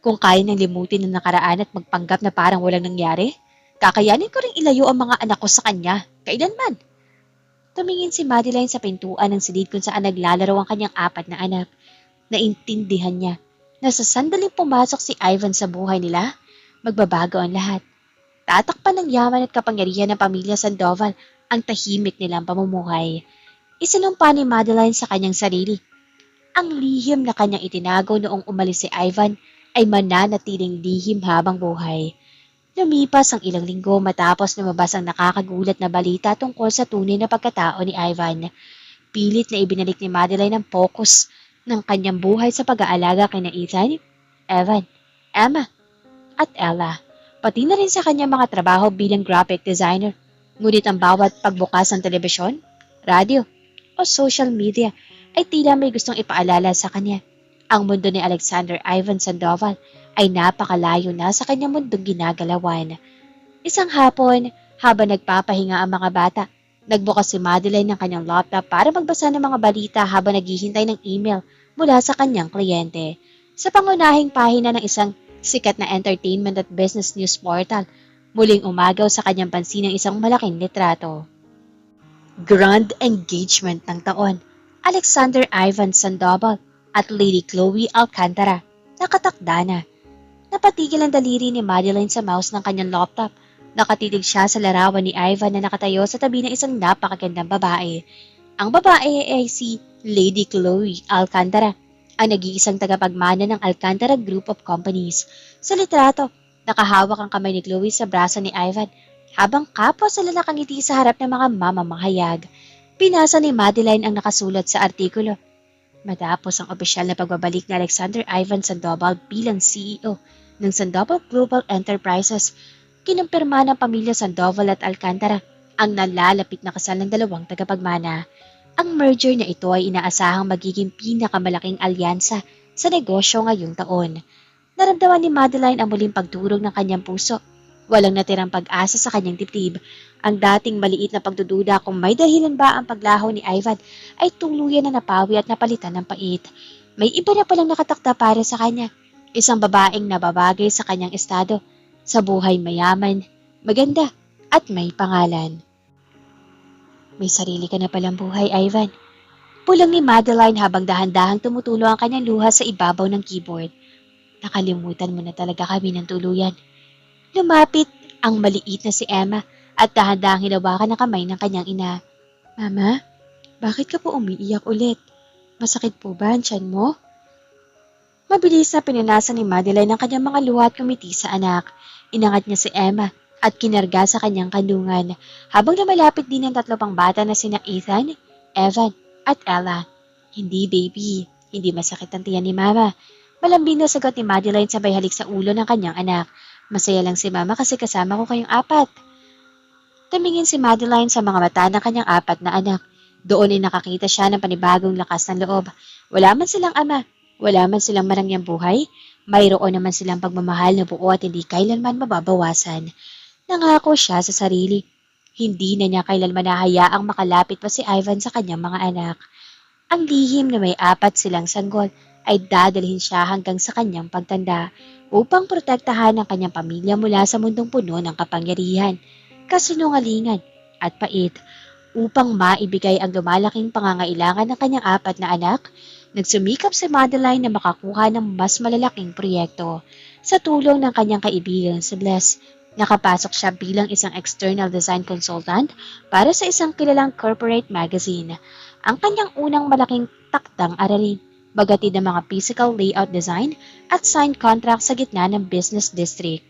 Kung kaya nang limutin ang nakaraan at magpanggap na parang walang nangyari, kakayanin ko ring ilayo ang mga anak ko sa kanya, kailanman. Tumingin si Madeline sa pintuan ng silid kung saan naglalaro ang kanyang 4 na anak. Naintindihan niya na sa sandaling pumasok si Ivan sa buhay nila, magbabago ang lahat. Tatakpan ng yaman at kapangyarihan ng pamilya Sandoval ang tahimik nilang pamumuhay. Isinumpa ni Madeline sa kanyang sarili. Ang lihim na kanyang itinago noong umalis si Ivan ay mananatiling lihim habang buhay. Lumipas ang ilang linggo matapos lumabas ang nakakagulat na balita tungkol sa tunay na pagkatao ni Ivan. Pilit na ibinalik ni Madeline ang focus ng kanyang buhay sa pag-aalaga kina Ethan, Evan, Emma, at Ella. Pati na rin sa kanyang mga trabaho bilang graphic designer. Ngunit ang bawat pagbukas ng telebisyon, radyo, o social media ay tila may gustong ipaalala sa kanya. Ang mundo ni Alexander Ivan Sandoval ay napakalayo na sa kanyang mundong ginagalawan. Isang hapon, habang nagpapahinga ang mga bata, nagbukas si Madeline ng kanyang laptop para magbasa ng mga balita habang naghihintay ng email mula sa kanyang kliyente. Sa pangunahing pahina ng isang sikat na entertainment at business news portal, muling umagaw sa kanyang pansin ng isang malaking litrato. Grand engagement ng taon, Alexander Ivan Sandoval at Lady Chloe Alcantara, nakatakda na. Napatigil ang daliri ni Madeline sa mouse ng kanyang laptop. Nakatitig siya sa larawan ni Ivan na nakatayo sa tabi ng isang napakagandang babae. Ang babae ay si Lady Chloe Alcantara, ang nag-iisang tagapagmana ng Alcantara Group of Companies. Sa litrato, nakahawak ang kamay ni Chloe sa braso ni Ivan, habang kapwa sila nakangiti sa harap ng mga mamamahayag. Pinasa ni Madeline ang nakasulat sa artikulo. Matapos ang opisyal na pagbabalik ni Alexander Ivan Sandoval bilang CEO ng Sandoval Global Enterprises, kinumpirma ng pamilya Sandoval at Alcantara ang nalalapit na kasal ng dalawang tagapagmana. Ang merger na ito ay inaasahang magiging pinakamalaking alyansa sa negosyo ngayong taon. Naramdaman ni Madeline ang muling pagdurog ng kanyang puso. Walang natirang pag-asa sa kanyang dibdib. Ang dating maliit na pagdududa kung may dahilan ba ang paglaho ni Ivan ay tuluyan na napawi at napalitan ng pait. May iba na palang nakatakda para sa kanya. Isang babaeng nababagay sa kanyang estado, sa buhay mayaman, maganda, at may pangalan. May sarili ka na palang buhay, Ivan. Pulang ni Madeline habang dahan-dahang tumutulo ang kanyang luha sa ibabaw ng keyboard. Nakalimutan mo na talaga kami ng tuluyan. Lumapit ang maliit na si Emma at dahan-dahang hinawakan ang kamay ng kanyang ina. Mama, bakit ka po umiiyak ulit? Masakit po ba ang tiyan mo? Mabilis na pinanasan ni Madeline ang kanyang mga luha at kumiti sa anak. Inangat niya si Emma at kinarga sa kanyang kandungan habang lumalapit din ang 3 pang bata na sina Ethan, Evan at Ella. Hindi baby, hindi masakit ang tiyan ni Mama. Malambing na sagot ni Madeline sabay halik sa ulo ng kanyang anak. Masaya lang si Mama kasi kasama ko kayong 4. Tumingin si Madeline sa mga mata ng kanyang 4 na anak. Doon ay nakakita siya ng panibagong lakas ng loob. Wala man silang ama, wala man silang marangyang buhay, mayroon naman silang pagmamahal na buo at hindi kailanman mababawasan. Nangako siya sa sarili. Hindi na niya kailanman nahayaang makalapit pa si Ivan sa kanyang mga anak. Ang lihim na may 4 silang sanggol ay dadalhin siya hanggang sa kanyang pagtanda upang protektahan ang kanyang pamilya mula sa mundong puno ng kapangyarihan, kasinungalingan at pait. Upang maibigay ang lumalaking pangangailangan ng kanyang 4 na anak, nagsumikap si Madeline na makakuha ng mas malalaking proyekto. Sa tulong ng kanyang kaibigan si Bless, nakapasok siya bilang isang external design consultant para sa isang kilalang corporate magazine. Ang kanyang unang malaking takdang aralin, bagatid ng mga physical layout design at signed contract sa gitna ng business district.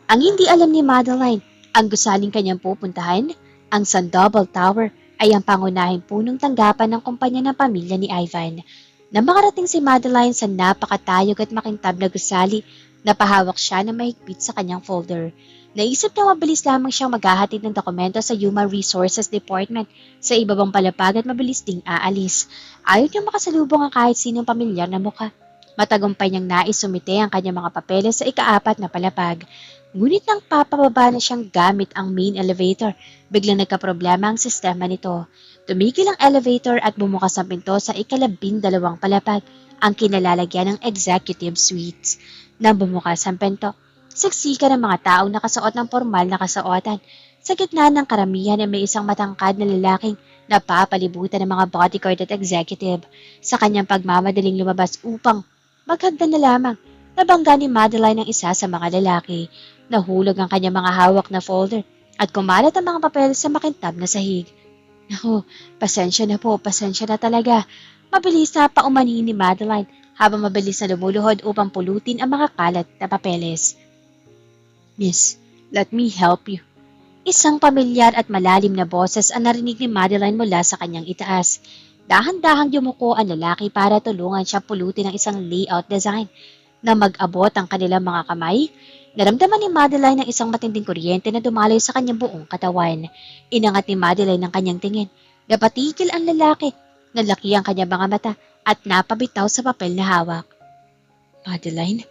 Ang hindi alam ni Madeline, ang gusaling kanyang pupuntahan, ang Sandoval Tower, ay ang pangunahing punong tanggapan ng kumpanya ng pamilya ni Ivan. Na makarating si Madeline sa napakatayog at makintab na gusali, napahawak siya na mahigpit sa kanyang folder. Naisip na mabilis lamang siyang maghahatid ng dokumento sa Human Resources Department sa ibabang palapag at mabilis ding aalis. Ayaw niyang makasalubong ang kahit sinong pamilyar na mukha. Matagumpay niyang nais sumite ang kanyang mga papeles sa ika-4 na palapag. Ngunit nang papababa na siyang gamit ang main elevator, biglang nagkaproblema ang sistema nito. Tumigil ang elevator at bumukas ang pinto sa ika-12 palapag, ang kinalalagyan ng executive suites. Nang bumukas ang pinto, siksikan ng mga taong nakasuot ng formal na kasuotan. Sa gitna ng karamihan ay may isang matangkad na lalaking napapalibutan ng mga bodyguard at executive. Sa kanyang pagmamadaling lumabas upang maghagdan na lamang, nabangga ni Madeline ang isa sa mga lalaki. Nahulog ang kanyang mga hawak na folder at kumalat ang mga papel sa makintab na sahig. Naku, pasensya na talaga. Mabilis na paumanhin ni Madeline habang mabilis na lumuluhod upang pulutin ang mga kalat na papeles. Miss, let me help you. Isang pamilyar at malalim na boses ang narinig ni Madeline mula sa kanyang itaas. Dahan-dahang yumuko ang lalaki para tulungan siya pulutin ang isang layout design. Na mag-abot ang kanilang mga kamay, naramdaman ni Madeline ang isang matinding kuryente na dumaloy sa kanyang buong katawan. Inangat ni Madeline ang kanyang tingin. Napatigil ang lalaki, nalaki ang kanyang mga mata at napabitaw sa papel na hawak. Madeline?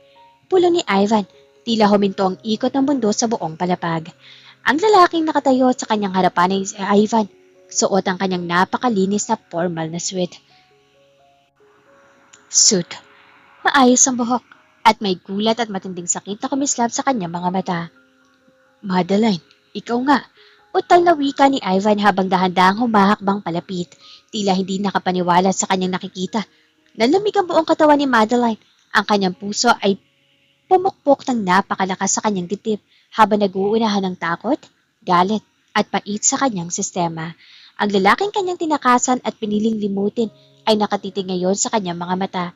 Pulong ni Ivan, tila huminto ang ikot ng mundo sa buong palapag. Ang lalaking nakatayo sa kanyang harapan ay si Ivan, suot ang kanyang napakalinis na formal na suit. Maayos ang buhok at may gulat at matinding sakit na kumislap sa kanyang mga mata. Madeline, ikaw nga. Utal na wika ni Ivan habang dahan-dahang humahakbang palapit. Tila hindi nakapaniwala sa kanyang nakikita. Nalamig ang buong katawan ni Madeline. Ang kanyang puso ay pumukpok ng napakalakas sa kanyang dibdib habang nag-uunahan ng takot, galit at pait sa kanyang sistema. Ang lalaking kanyang tinakasan at piniling limutin ay nakatitig ngayon sa kanyang mga mata.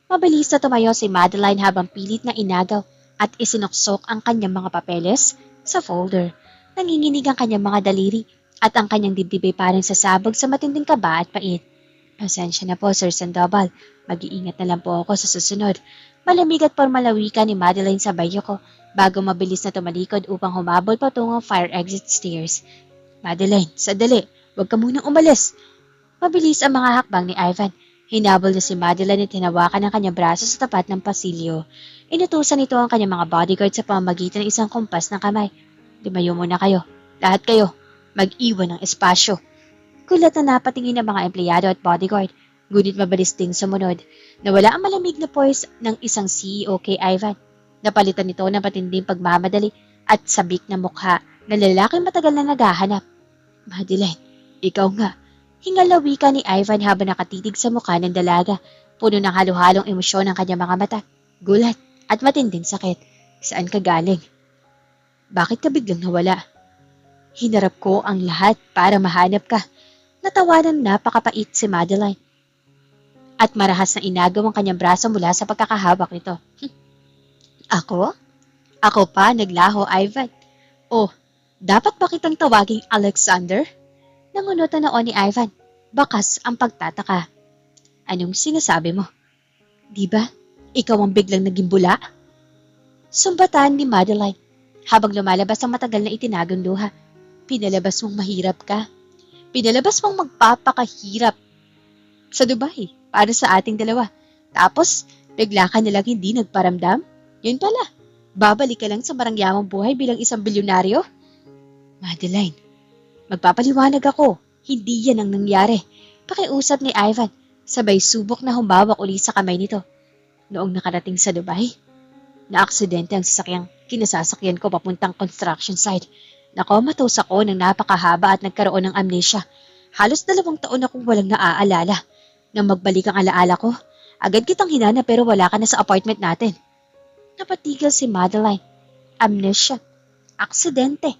Mabilis na tumayo si Madeline habang pilit na inagaw at isinuksok ang kanyang mga papeles sa folder. Nanginginig ang kanyang mga daliri at ang kanyang dibdib ay parang sasabog sa matinding kaba at pait. Pasensya na po, Sir Sandoval. Mag-iingat na lang po ako sa susunod. Malamig at pormalawika ni Madeline sa bayo ko bago mabilis na tumalikod upang humabol patungong fire exit stairs. Madeline, sadali. Huwag ka munang umalis. Mabilis ang mga hakbang ni Ivan. Hinabol na si Madeline at hinawakan ang kanyang braso sa tapat ng pasilyo. Inutusan nito ang kanyang mga bodyguard sa pamamagitan ng isang kumpas ng kamay. Lumayo muna kayo. Lahat kayo. Mag-iwan ng espasyo. Kulat na napatingin ang mga empleyado at bodyguard. Ngunit mabilis ding sumunod. Nawala ang malamig na poise ng isang CEO kay Ivan. Napalitan nito ng patinding pagmamadali at sabik na mukha na lalaking matagal na naghahanap. Madeline, ikaw nga. Hingal na wika ni Ivan habang nakatitig sa mukha ng dalaga. Puno ng halo-halong emosyon ang kanyang mga mata. Gulat at matinding sakit. Saan ka galing? Bakit ka biglang nawala? Hinarap ko ang lahat para mahanap ka. Natawanan napakapait si Madeline. At marahas na inagaw ang kanyang braso mula sa pagkakahawak nito. Ako? Ako pa, naglaho, Ivan. Oh, dapat ba kitang tawaging Alexander? Nangunutan noon ni Ivan. Bakas ang pagtataka. Anong sinasabi mo? Di ba? Ikaw ang biglang naging bula? Sumbatan ni Madeline habang lumalabas ang matagal na itinagong luha. Pinalabas mong mahirap ka. Pinalabas mong magpapakahirap sa Dubai para sa ating dalawa. Tapos, bigla ka nalang hindi nagparamdam? Yun pala, babalik ka lang sa marangyamang buhay bilang isang bilyonaryo? Madeline, magpapaliwanag ako. Hindi yan ang nangyari. Pakiusap ni Ivan, sabay subok na humawak uli sa kamay nito. Noong nakarating sa Dubai, naaksidente ang sasakyang kinasasakyan ko papuntang construction site. Nakomatos ako ng napakahaba at nagkaroon ng amnesia. Halos 2 taon akong walang naaalala. Nang magbalik ang alaala ko, agad kitang hinanap pero wala ka na sa apartment natin. Napatigil si Madeline. Amnesia. Aksidente.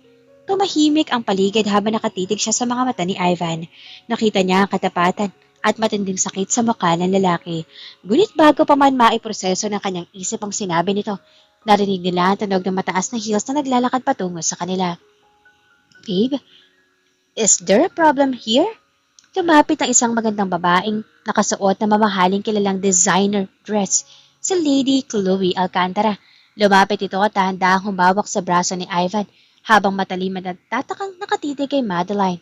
Tumahimik ang paligid habang nakatitig siya sa mga mata ni Ivan. Nakita niya ang katapatan at matinding sakit sa mukha ng lalaki. Ngunit bago pa man maiproseso ng kanyang isip ang sinabi nito, Narinig nila ang tunog ng mataas na heels na naglalakad patungo sa kanila. Babe, is there a problem here? Lumapit ang isang magandang babaeng nakasuot na mamahaling kilalang designer dress, si Lady Chloe Alcantara. Lumapit ito at dahan-dahang humawak sa braso ni Ivan habang matalim at nagtatakang nakatitig kay Madeline.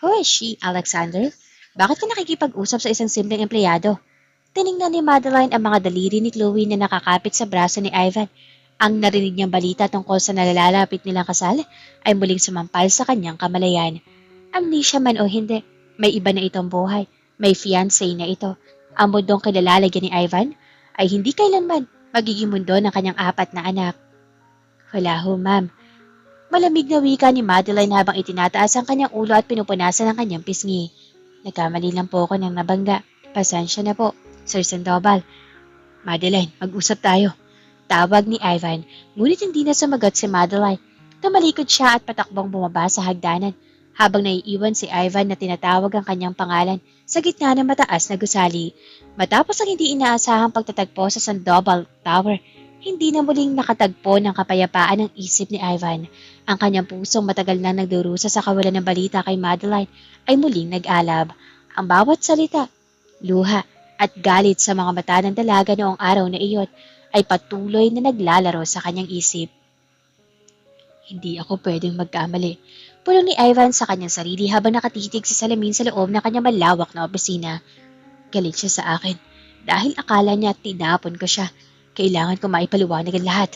Who is she, Alexander? Bakit ka nakikipag-usap sa isang simpleng empleyado? Tiningnan ni Madeline ang mga daliri ni Chloe na nakakapit sa braso ni Ivan. Ang narinig niyang balita tungkol sa nalalapit nilang kasal ay muling sumampal sa kanyang kamalayan. Amnesia man o hindi, may iba na itong buhay. May fiancé na ito. Ang mundong kilalalagyan ni Ivan ay hindi kailanman magiging mundo ng kanyang 4 na anak. Wala ho, ma'am. Malamig na wika ni Madeline habang itinataas ang kanyang ulo at pinupunasan ang kanyang pisngi. Nagkamali lang po ako ng nabangga. Pasensya na po, Sir Sandoval. Madeline, mag-usap tayo. Tawag ni Ivan, ngunit hindi na sumagot si Madeline. Tumalikod siya at patakbong bumaba sa hagdanan, habang naiiwan si Ivan na tinatawag ang kanyang pangalan sa gitna ng mataas na gusali. Matapos ang hindi inaasahang pagtatagpo sa Sandoval Tower, hindi na muling nakatagpo ng kapayapaan ang isip ni Ivan. Ang kanyang pusong matagal na nagdurusa sa kawalan ng balita kay Madeline ay muling nag-alab. Ang bawat salita, luha at galit sa mga mata ng dalaga noong araw na iyon ay patuloy na naglalaro sa kanyang isip. Hindi ako pwedeng magkamali. Pulong ni Ivan sa kanyang sarili habang nakatitig sa salamin sa loob ng kanyang malawak na opisina. Galit siya sa akin dahil akala niya tinapon ko siya. Kailangan ko maipaliwanag ang lahat.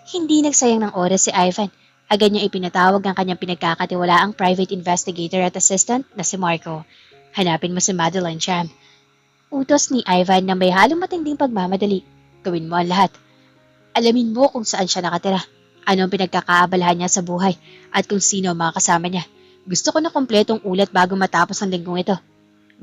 Hindi nagsayang ng oras si Ivan. Agad niya ipinatawag ang kanyang pinagkakatiwalaang private investigator at assistant na si Marco. Hanapin mo si Madeline Cham. Utos ni Ivan na may halong matinding pagmamadali. Gawin mo ang lahat. Alamin mo kung saan siya nakatira, ano ang pinagkakaabalahan niya sa buhay, at kung sino ang mga kasama niya. Gusto ko na kompletong ulat bago matapos ang linggong ito.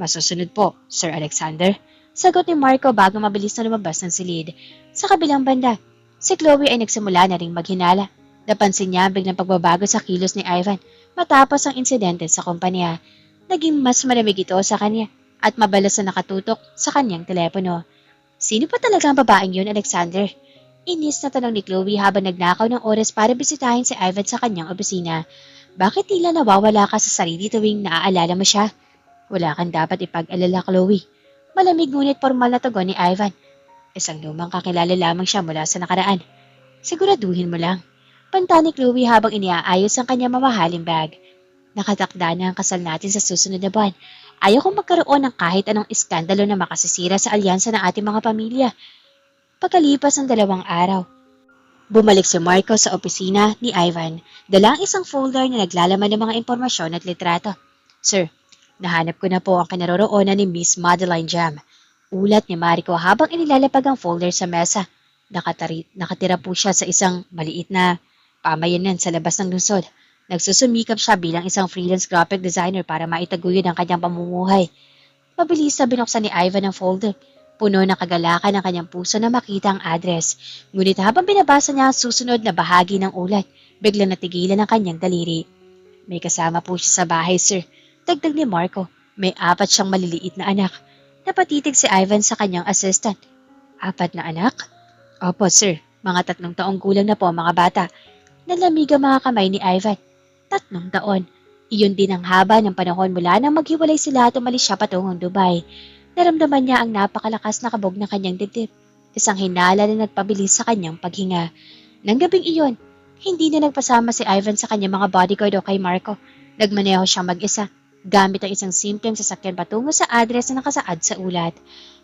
Masusunod po, Sir Alexander. Sagot ni Marco bago mabilis na lumabas ng silid. Sa kabilang banda, si Chloe ay nagsimula na ring maghinala. Napansin niya ang biglang pagbabago sa kilos ni Ivan matapos ang insidente sa kumpanya. Naging mas malamig ito sa kanya at mabalas na nakatutok sa kanyang telepono. Sino pa talaga ang babaeng yun, Alexander? Inis na tanong ni Chloe habang nagnakaw ng oras para bisitahin si Ivan sa kanyang opisina. Bakit tila nawawala ka sa sarili tuwing naaalala mo siya? Wala kang dapat ipag-alala, Chloe. Malamig ngunit formal na tugon ni Ivan. Isang lumang kakilala lamang siya mula sa nakaraan. Siguraduhin mo lang. Panta ni Chloe habang iniaayos ang kanyang mamahaling bag. Nakatakda na ang kasal natin sa susunod na buwan. Ayaw kong magkaroon ng kahit anong iskandalo na makasisira sa alyansa ng ating mga pamilya. Pagkalipas ng 2 araw, bumalik si Marco sa opisina ni Ivan, dala ang isang folder na naglalaman ng mga impormasyon at litrato. Sir, nahanap ko na po ang kinaroroonan ni Miss Madeline Cham. Ulat ni Marco habang inilalapag ang folder sa mesa. Nakatira po siya sa isang maliit na pamayanan sa labas ng lungsod. Nagsusumikap siya bilang isang freelance graphic designer para maitaguyod ang kanyang pamumuhay. Mabilis na binuksan ni Ivan ang folder. Puno ng kagalakan ang kanyang puso na makita ang address. Ngunit habang binabasa niya ang susunod na bahagi ng ulat, biglang natigilan ang kanyang daliri. May kasama po siya sa bahay, sir. Dagdag ni Marco. May 4 siyang maliliit na anak. Napatitig si Ivan sa kanyang assistant. 4 na anak? Opo, sir. Mga 3 taong gulang na po ang mga bata. Nalamig ang mga kamay ni Ivan. 3 taon. Iyon din ang haba ng panahon mula nang maghiwalay sila at umalis siya patungong Dubai. Naramdaman niya ang napakalakas na kabog ng kanyang dibdib. Isang hinala na nagpabilis sa kanyang paghinga. Nang gabing iyon, hindi na nagpasama si Ivan sa kanyang mga bodyguard o kay Marco. Nagmaneho siyang mag-isa, gamit ang isang simpleng sasakyan patungo sa address na nakasaad sa ulat.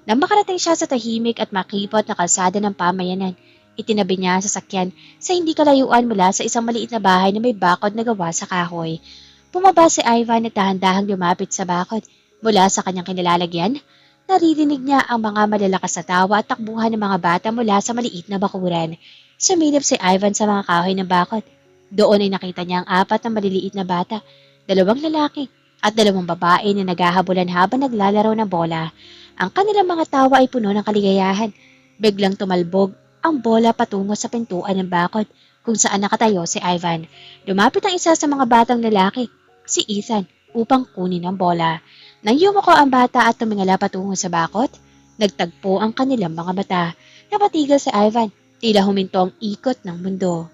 Nang makarating siya sa tahimik at makipot na kalsada ng pamayanan, itinabi niya ang sasakyan sa hindi kalayuan mula sa isang maliit na bahay na may bakod na gawa sa kahoy. Bumaba si Ivan at dahan-dahang lumapit sa bakod. Mula sa kanyang kinalalagyan, naririnig niya ang mga malalakas na tawa at takbuhan ng mga bata mula sa maliit na bakuran. Sumilip si Ivan sa mga kahoy ng bakod. Doon ay nakita niya ang 4 na maliliit na bata, 2 lalaki at 2 babae na naghahabulan habang naglalaro ng bola. Ang kanilang mga tawa ay puno ng kaligayahan. Biglang tumalbog ang bola patungo sa pintuan ng bakod kung saan nakatayo si Ivan. Lumapit ang isa sa mga batang lalaki, si Ethan, upang kunin ang bola. Nang yumuko ang bata at tumingala patungo sa bakod, nagtagpo ang kanilang mga mata. Napatigil si Ivan Tila huminto ang ikot ng mundo.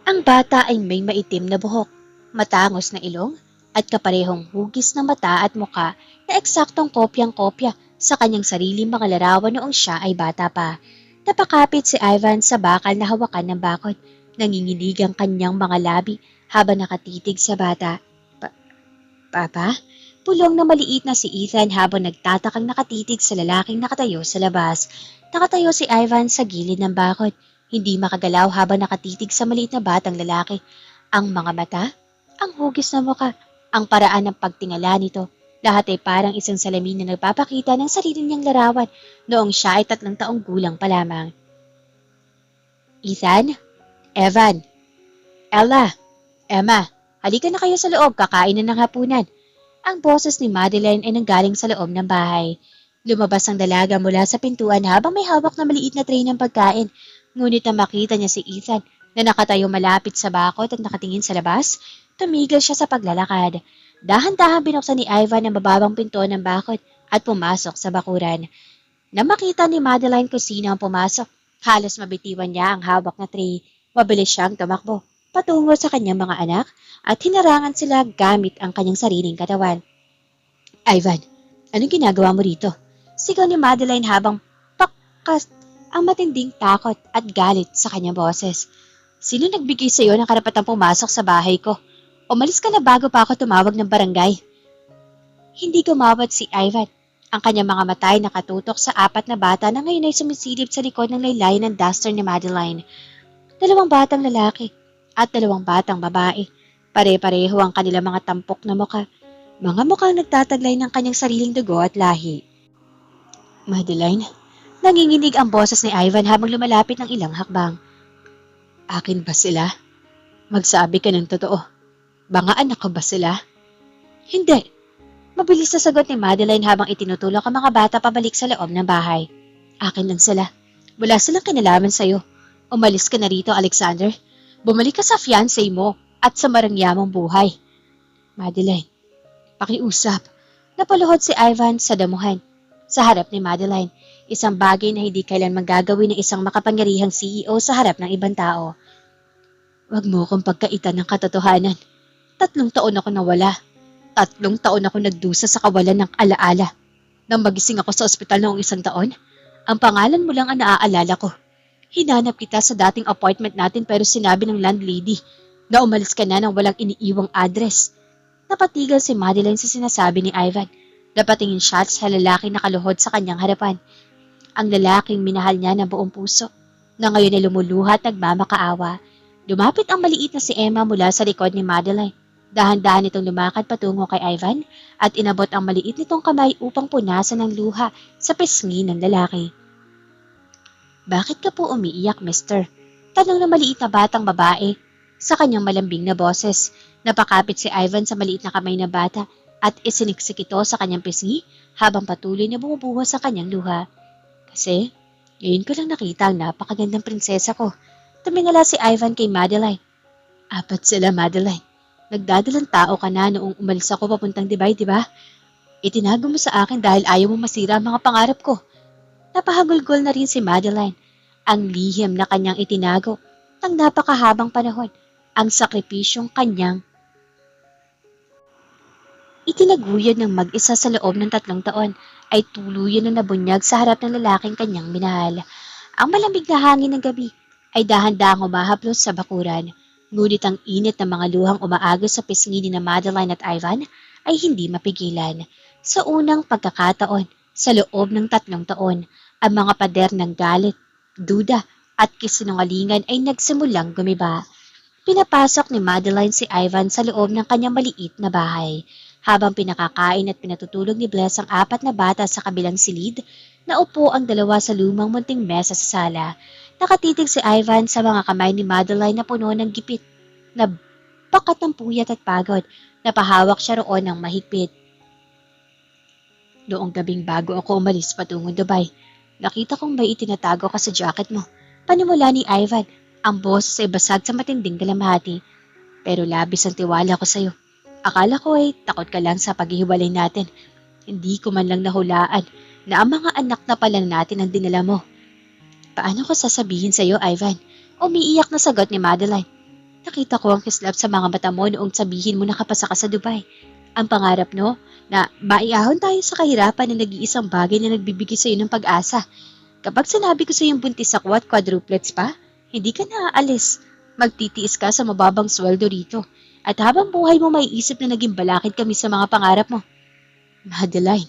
Ang bata ay may maitim na buhok, matangos na ilong, at kaparehong hugis ng mata at muka na eksaktong kopyang-kopya sa kanyang sariling mga larawan noong siya ay bata pa. Napakapit si Ivan sa bakal na hawakan ng bakod. Nanginginig ang kanyang mga labi habang nakatitig sa bata. Papa? Pulong na maliit na si Ethan habang nagtatakang nakatitig sa lalaking nakatayo sa labas. Nakatayo si Ivan sa gilid ng bakod. Hindi makagalaw habang nakatitig sa maliit na batang lalaki. Ang mga mata, ang hugis na muka, ang paraan ng pagtingala nito. Lahat ay parang isang salamin na nagpapakita ng sarili niyang larawan noong siya ay 3 taong gulang pa lamang. Ethan? Evan? Ella? Emma? Halika na kayo sa loob, kakain na ng hapunan. Ang boses ni Madeline ay nanggaling sa loob ng bahay. Lumabas ang dalaga mula sa pintuan habang may hawak na maliit na tray ng pagkain. Ngunit nang makita niya si Ethan na nakatayo malapit sa bakod at nakatingin sa labas, tumigil siya sa paglalakad. Dahan-dahan binuksan ni Ivan ang mababang pinto ng bakod at pumasok sa bakuran. Nang makita ni Madeline kung sino ang pumasok, halos mabitiwan niya ang hawak na tray. Mabilis siyang tumakbo patungo sa kanyang mga anak at hinarangan sila gamit ang kanyang sariling katawan. Ivan, anong ginagawa mo rito? Sigaw ni Madeline habang pakas ang matinding takot at galit sa kanyang boses. Sino nagbigay sa iyo ng karapatang pumasok sa bahay ko? Umalis ka na bago pa ako tumawag ng barangay. Hindi gumawat si Ivan. Ang kanyang mga mata ay nakatutok sa 4 na bata na ngayon ay sumisilip sa likod ng laylayan ng duster ni Madeline. 2 batang lalaki at 2 batang babae. Pare-pareho ang kanilang mga tampok na muka. Mga mukhang nagtataglay ng kanyang sariling dugo at lahi. Madeline, nanginginig ang boses ni Ivan habang lumalapit ng ilang hakbang. Akin ba sila? Magsabi ka ng totoo. Mga anak ko ba sila? Hindi. Mabilis na sagot ni Madeline habang itinutulak ang mga bata pabalik sa loob ng bahay. Akin lang sila. Wala silang kinalaman sa'yo. Umalis ka na rito, Alexander. Bumalik ka sa fiancé mo at sa marangyamang buhay. Madeline, pakiusap. Napaluhod si Ivan sa damuhan. Sa harap ni Madeline, isang bagay na hindi kailan magagawin ng isang makapangyarihang CEO sa harap ng ibang tao. Huwag mo akong pagkaitan ng katotohanan. 3 taon ako nawala. 3 taon ako nagdusa sa kawalan ng alaala. Nang magising ako sa ospital noong 1 taon, ang pangalan mo lang ang naaalala ko. Hinanap kita sa dating appointment natin pero sinabi ng landlady na umalis ka na nang walang iniiwang address. Napatigal si Madeline sa sinasabi ni Ivan. Napatingin siya sa lalaki na kaluhod sa kanyang harapan. Ang lalaking minahal niya ng buong puso, na ngayon ay lumuluha at nagmamakaawa. Lumapit ang maliit na si Emma mula sa likod ni Madeline. Dahan-dahan itong lumakad patungo kay Ivan at inabot ang maliit nitong kamay upang punasan ng luha sa pisngi ng lalaki. Bakit ka po umiiyak, mister? Tanong ng maliit na batang babae sa kanyang malambing na boses. Napakapit si Ivan sa maliit na kamay na bata at isiniksik ito sa kanyang pisngi habang patuloy na bumubuhos sa kanyang luha. Kasi, ngayon ko lang nakita ang napakagandang prinsesa ko. Tumingala si Ivan kay Madeline. 4 sila, Madeline. Nagdadalang tao ka na noong umalis ako papuntang Dubai, di ba? Itinago mo sa akin dahil ayaw mo masira ang mga pangarap ko. Napahagulgol na rin si Madeline. Ang lihim na kanyang itinago ng napakahabang panahon, ang sakripisyong kanyang itinaguyod ng mag-isa sa loob ng 3 taon ay tuluyan na nabunyag sa harap ng lalaking kanyang minahal. Ang malamig na hangin ng gabi ay dahan-dahang humahaplos sa bakuran, ngunit ang init ng mga luhang umaagos sa pisngi ni na Madeline at Ivan ay hindi mapigilan. Sa unang pagkakataon, sa loob ng 3 taon, ang mga pader ng galit, duda at kisinungalingan ay nagsimulang gumiba. Pinapasok ni Madeline si Ivan sa loob ng kanyang maliit na bahay. Habang pinakakain at pinatutulog ni Bless ang 4 na bata sa kabilang silid, naupo ang 2 sa lumang munting mesa sa sala. Nakatitig si Ivan sa mga kamay ni Madeline na puno ng gipit, na bakat ng puyat at pagod. Napahawak siya roon ng mahigpit. Noong gabing bago ako umalis patungong Dubai, nakita kong may itinatago ka sa jacket mo. Panimula ni Ivan, ang boses ay basag sa matinding dalamhati. Pero labis ang tiwala ko sa'yo. Akala ko ay takot ka lang sa paghihiwalay natin. Hindi ko man lang nahulaan na ang mga anak na pala natin ang dinala mo. Paano ko sasabihin sa'yo, Ivan? Umiiyak na sagot ni Madeline. Nakita ko ang kislap sa mga mata mo noong sabihin mo nakapasa ka sa Dubai. Ang pangarap no, na maiahon tayo sa kahirapan na nag-iisang bagay na nagbibigay sa'yo ng pag-asa. Kapag sinabi ko sa'yo yung buntis ako at quadruplets pa, hindi ka na aalis. Magtitiis ka sa mababang sweldo rito. At habang buhay mo maiisip na naging balakid kami sa mga pangarap mo. Madeline,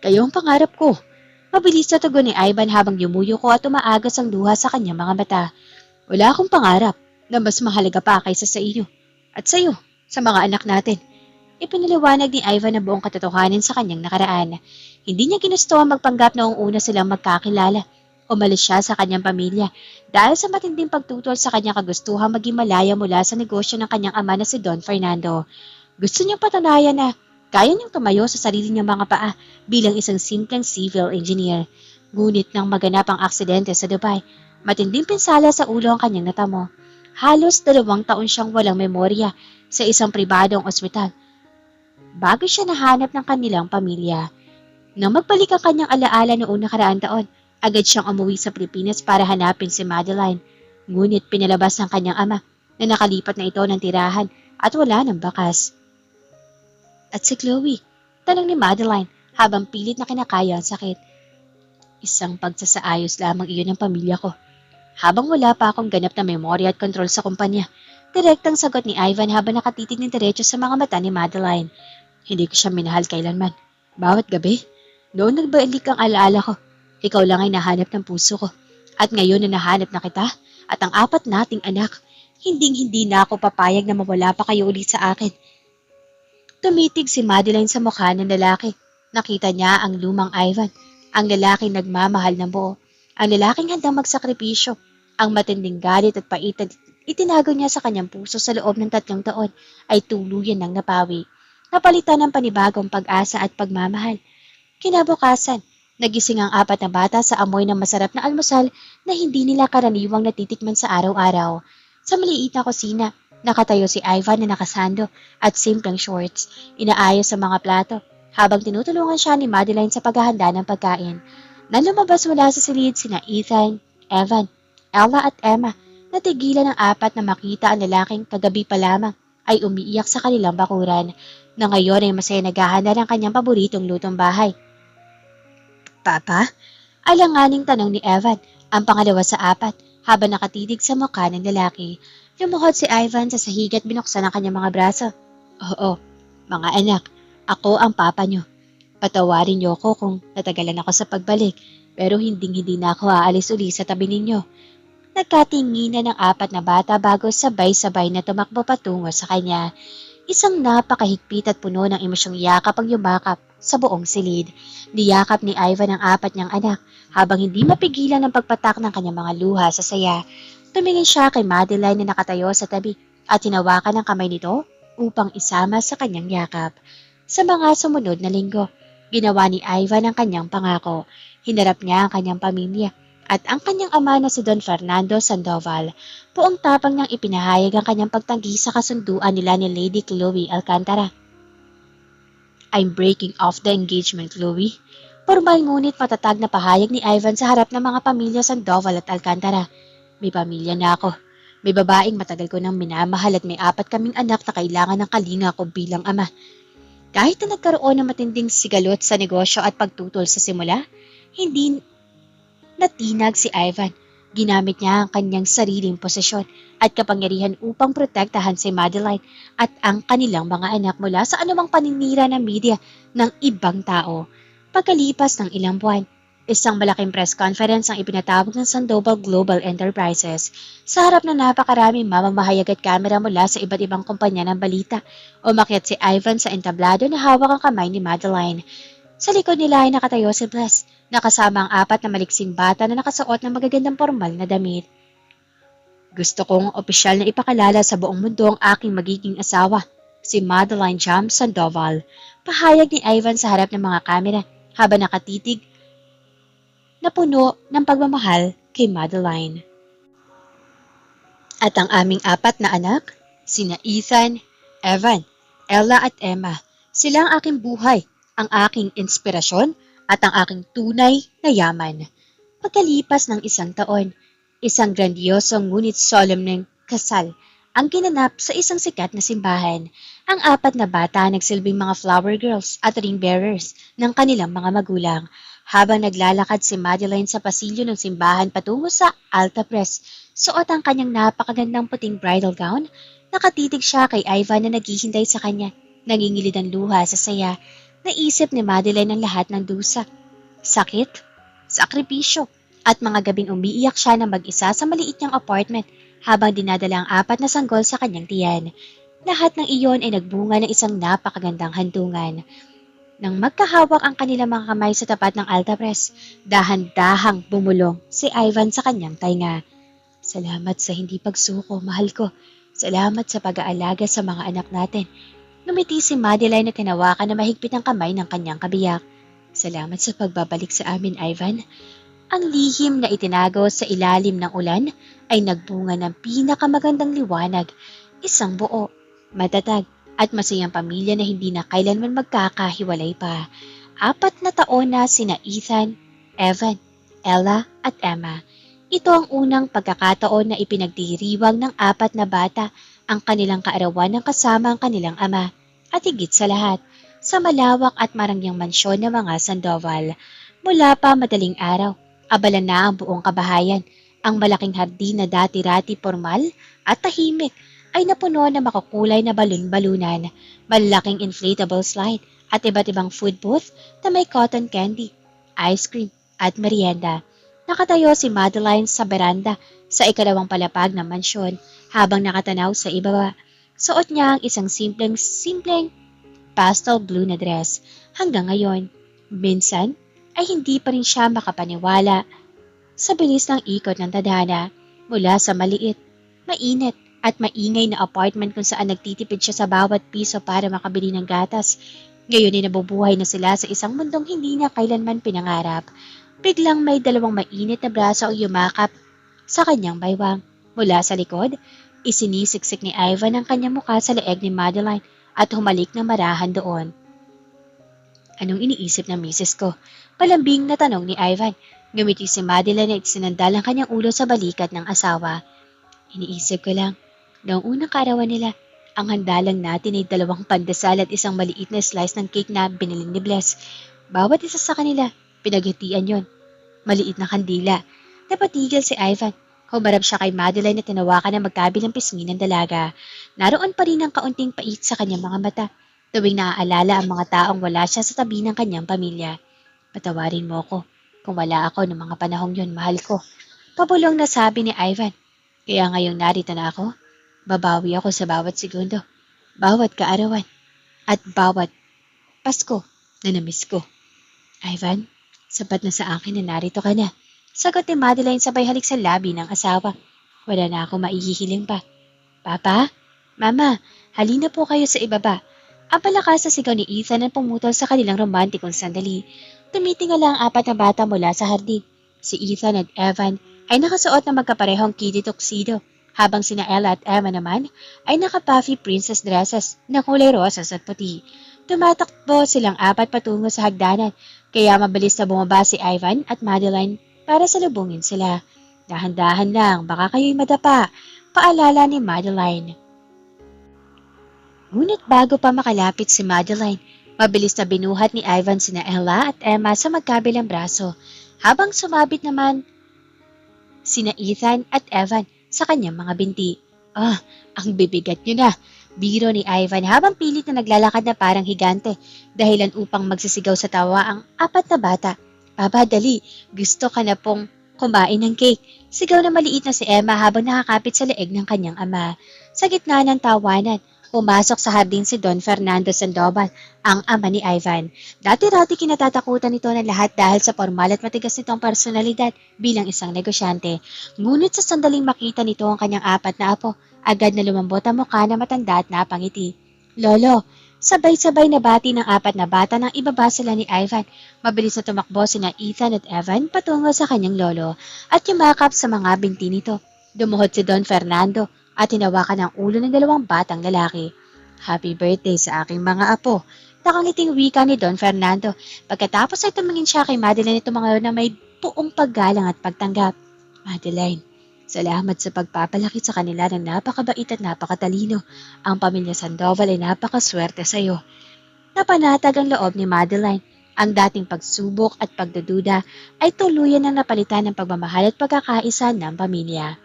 kayo ang pangarap ko. Mabilis na tugon ni Ivan habang yumuyo ko at umaagas ang luha sa kanyang mga mata. Wala akong pangarap na mas mahalaga pa kaysa sa iyo. At sa iyo, sa mga anak natin. Ipinaliwanag ni Ivan ang buong katotohanan sa kanyang nakaraan. Hindi niya ginusto ang magpanggap noong una silang magkakilala. Umalis siya sa kanyang pamilya dahil sa matinding pagtutol sa kanyang kagustuhan maging malaya mula sa negosyo ng kanyang ama na si Don Fernando. Gusto niyang patunayan na kaya niyang tumayo sa sarili niyang mga paa bilang isang simpleng civil engineer. Ngunit nang maganap ang aksidente sa Dubai, matinding pinsala sa ulo ang kanyang natamo. Halos 2 taon siyang walang memorya sa isang pribadong ospital bago siya nahanap ng kanilang pamilya. Nang magbalik ang kanyang alaala noong nakaraang taon, agad siyang umuwi sa Pilipinas para hanapin si Madeline. Ngunit pinalabas ng kanyang ama na nakalipat na ito ng tirahan at wala ng bakas. At si Chloe, tanong ni Madeline habang pilit na kinakaya ang sakit. Isang pagsasaayos lamang iyon ng pamilya ko. Habang wala pa akong ganap na memorya at kontrol sa kumpanya, direktang sagot ni Ivan habang nakatitig ng diretso sa mga mata ni Madeline. Hindi ko siya minahal kailanman. Bawat gabi, noon nagbalik ang alaala ko. Ikaw lang ay nahanap ng puso ko. At ngayon na nahanap na kita at ang 4 nating anak, hinding-hindi na ako papayag na mawala pa kayo ulit sa akin. Tumitig si Madeline sa mukha ng lalaki. Nakita niya ang lumang Ivan, ang lalaking nagmamahal ng buo, ang lalaking handang magsakripisyo, ang matinding galit at pait at itinago niya sa kanyang puso sa loob ng 3 taon ay tuluyan ng napawi. Napalitan ng panibagong pag-asa at pagmamahal. Kinabukasan, nagising ang 4 na bata sa amoy ng masarap na almusal na hindi nila karaniwang natitikman sa araw-araw. Sa maliit na kusina, nakatayo si Ivan na nakasando at simpleng shorts, inaayos sa mga plato, habang tinutulungan siya ni Madeline sa paghahanda ng pagkain. Nang lumabas mula sa silid sina Ethan, Evan, Ella at Emma, natigilan ng 4 na makita ang lalaking kagabi pa lamang ay umiiyak sa kanilang bakuran, na ngayon ay masaya naghahanda ng kanyang paboritong lutong bahay. Papa? Alanganing tanong ni Evan, ang pangalawa sa 4, habang nakatitig sa mukha ng lalaki. Lumuhod si Ivan sa sahig at binuksan ang kanyang mga braso. Oo, mga anak, ako ang papa niyo. Patawarin niyo ako kung natagalan ako sa pagbalik, pero hindi na ako aalis uli sa tabi ninyo. Nagkatinginan ng 4 na bata bago sabay-sabay na tumakbo patungo sa kanya. Isang napakahigpit at puno ng emosyong yakap ang yumakap sa buong silid. Niyakap ni Ivan ang 4 niyang anak habang hindi mapigilan ang pagpatak ng kanyang mga luha sa saya. Tumingin siya kay Madeline na nakatayo sa tabi at hinawakan ang kamay nito upang isama sa kanyang yakap. Sa mga sumunod na linggo, ginawa ni Ivan ang kanyang pangako. Hinarap niya ang kanyang pamilya at ang kanyang ama na si Don Fernando Sandoval. Buong tapang niyang ipinahayag ang kanyang pagtanggi sa kasunduan nila ni Lady Chloe Alcantara. I'm breaking off the engagement, Chloe. Formal ngunit matatag na pahayag ni Ivan sa harap ng mga pamilya Sandoval at Alcantara. May pamilya na ako. May babaeng matagal ko nang minamahal at may 4 kaming anak na kailangan ng kalinga ko bilang ama. Kahit na nagkaroon ng matinding sigalot sa negosyo at pagtutol sa simula, hindi natinag si Ivan. Ginamit niya ang kanyang sariling posisyon at kapangyarihan upang protektahan si Madeline at ang kanilang mga anak mula sa anumang paninira ng media ng ibang tao. Pagkalipas ng ilang buwan, isang malaking press conference ang ipinatawag ng Sandoval Global Enterprises sa harap ng napakaraming mamamahayag at kamera mula sa iba't ibang kumpanya ng balita. Umakyat si Ivan sa entablado na hawak ang kamay ni Madeline. Sa likod nila ay nakatayo si Bless, nakasama ang 4 na maliksing bata na nakasuot ng magagandang formal na damit. Gusto kong opisyal na ipakilala sa buong mundo ang aking magiging asawa, si Madeline Jam Sandoval. Pahayag ni Ivan sa harap ng mga kamera habang nakatitig na puno ng pagmamahal kay Madeline. At ang aming 4 na anak, sina Ethan, Evan, Ella at Emma, sila ang aking buhay, ang aking inspirasyon at ang aking tunay na yaman. Pagkalipas ng isang taon, isang grandiosong ngunit solemneng kasal ang ginanap sa isang sikat na simbahan. Ang apat na bata nagsilbing mga flower girls at ring bearers ng kanilang mga magulang. Habang naglalakad si Madeline sa pasilyo ng simbahan patungo sa altar press, suot ang kanyang napakagandang puting bridal gown. Nakatitig siya kay Ivan na naghihintay sa kanya. Nangingilid ang luha sa saya. Naisip ni Madeline ang lahat ng dusa. Sakit, sakripisyo, at mga gabing umiiyak siya na mag-isa sa maliit niyang apartment habang dinadala ang apat na sanggol sa kanyang tiyan. Lahat ng iyon ay nagbunga ng isang napakagandang handungan. Nang magkahawak ang kanilang mga kamay sa tapat ng altar press, dahan-dahang bumulong si Ivan sa kanyang tainga. Salamat sa hindi pagsuko, mahal ko. Salamat sa pag-aalaga sa mga anak natin. Ngumiti si Madeline na tinawakan na mahigpit ang kamay ng kanyang kabiyak. Salamat sa pagbabalik sa amin, Ivan. Ang lihim na itinago sa ilalim ng ulan ay nagbunga ng pinakamagandang liwanag, isang buo, matatag at masayang pamilya na hindi na kailanman magkakahiwalay pa. 4 na taon na sina Ethan, Evan, Ella at Emma. Ito ang unang pagkakataon na ipinagdiriwang ng 4 na bata ang kanilang kaarawan ng kasama ang kanilang ama. At higit sa lahat, sa malawak at marangyang mansyon ng mga Sandoval. Mula pa madaling araw, abala na ang buong kabahayan. Ang malaking hardin na dati-rati formal at tahimik ay napuno ng makukulay na balon-balunan, malaking inflatable slide at iba't ibang food booth na may cotton candy, ice cream at merienda. Nakatayo si Madeline sa beranda sa ikalawang palapag ng mansyon habang nakatanaw sa ibaba. Suot niya ang isang simpleng pastel blue na dress. Hanggang ngayon, minsan ay hindi pa rin siya makapaniwala sa bilis ng ikot ng tadhana mula sa maliit, mainit at maingay na apartment kung saan nagtitipid siya sa bawat piso para makabili ng gatas. Ngayon ay nabubuhay na sila sa isang mundong hindi niya kailanman pinangarap. Biglang may 2 mainit na braso ang yumakap sa kanyang baywang. Mula sa likod, isinisiksik ni Ivan ang kanyang mukha sa leeg ni Madeline at humalik na marahan doon. Anong iniisip ng misis ko? Palambing na tanong ni Ivan. Ngumiti si Madeline at sinandal ang kanyang ulo sa balikat ng asawa. Iniisip ko lang, noong unang kaarawan nila, ang handa lang natin ay 2 pandesal at isang maliit na slice ng cake na biniling ni Bless. Bawat isa sa kanila, pinaghatian yon. Maliit na kandila. Napatigil si Ivan. Humarap siya kay Madeline na tinawakan na magkabilang pisngi ng dalaga. Naroon pa rin ang kaunting pait sa kanyang mga mata. Tuwing naaalala ang mga taong wala siya sa tabi ng kanyang pamilya. Patawarin mo ko kung wala ako noong mga panahong yon, mahal ko. Pabulong na sabi ni Ivan. Kaya ngayong narito na ako, babawi ako sa bawat segundo, bawat kaarawan, at bawat Pasko na namiss ko. Ivan, sapat na sa akin na narito ka na. Sagot ni Madeline sabay halik sa labi ng asawa. Wala na ako maihihiling pa. Papa, Mama, halina po kayo sa ibaba. Ang palakas na sigaw ni Ethan ang pumutol sa kanilang romantikong sandali. Tumitingala ang 4 na bata mula sa hardin. Si Ethan at Evan ay nakasuot na magkaparehong kitty tuxedo, habang sina Ella at Emma naman ay naka-puffy princess dresses na kulay rosas at puti. Tumatakbo silang 4 patungo sa hagdanan, kaya mabilis na bumaba si Ivan at Madeline para salubungin sila. Dahan-dahan lang, baka kayo'y madapa, paalala ni Madeline. Ngunit bago pa makalapit si Madeline, mabilis na binuhat ni Ivan sina Ella at Emma sa magkabilang braso, habang sumabit naman sina Ethan at Evan sa kanyang mga binti. Ang bibigat nyo na, biro ni Ivan habang pilit na naglalakad na parang higante, dahilan upang magsisigaw sa tawa ang 4 na bata. Papa, dali, gusto ka na pong kumain ng cake. Sigaw na maliit na si Emma habang nakakapit sa leeg ng kanyang ama. Sa gitna ng tawanan, pumasok sa hardin si Don Fernando Sandoval, ang ama ni Ivan. Dati-rati kinatatakutan nito ng lahat dahil sa formal at matigas nitong personalidad bilang isang negosyante. Ngunit sa sandaling makita nito ang kanyang 4 na apo, agad na lumambot ang mukha na matanda at napangiti. Lolo, sabay-sabay na bati ng 4 na bata nang ibaba sila ni Ivan. Mabilis na tumakbo sina Ethan at Evan patungo sa kanyang lolo at yumakap sa mga binti nito. Dumuhod si Don Fernando at hinawakan ang ulo ng 2 batang lalaki. Happy birthday sa aking mga apo. Nakangiting wika ni Don Fernando. Pagkatapos ay tumingin siya kay Madeline at tumangaw na may buong paggalang at pagtanggap. Madeline, salamat sa pagpapalaki sa kanila ng napakabait at napakatalino. Ang pamilya Sandoval ay napakaswerte sa iyo. Napanatag ang loob ni Madeline. Ang dating pagsubok at pagdududa ay tuluyan na napalitan ng pagmamahal at pagkakaisa ng pamilya.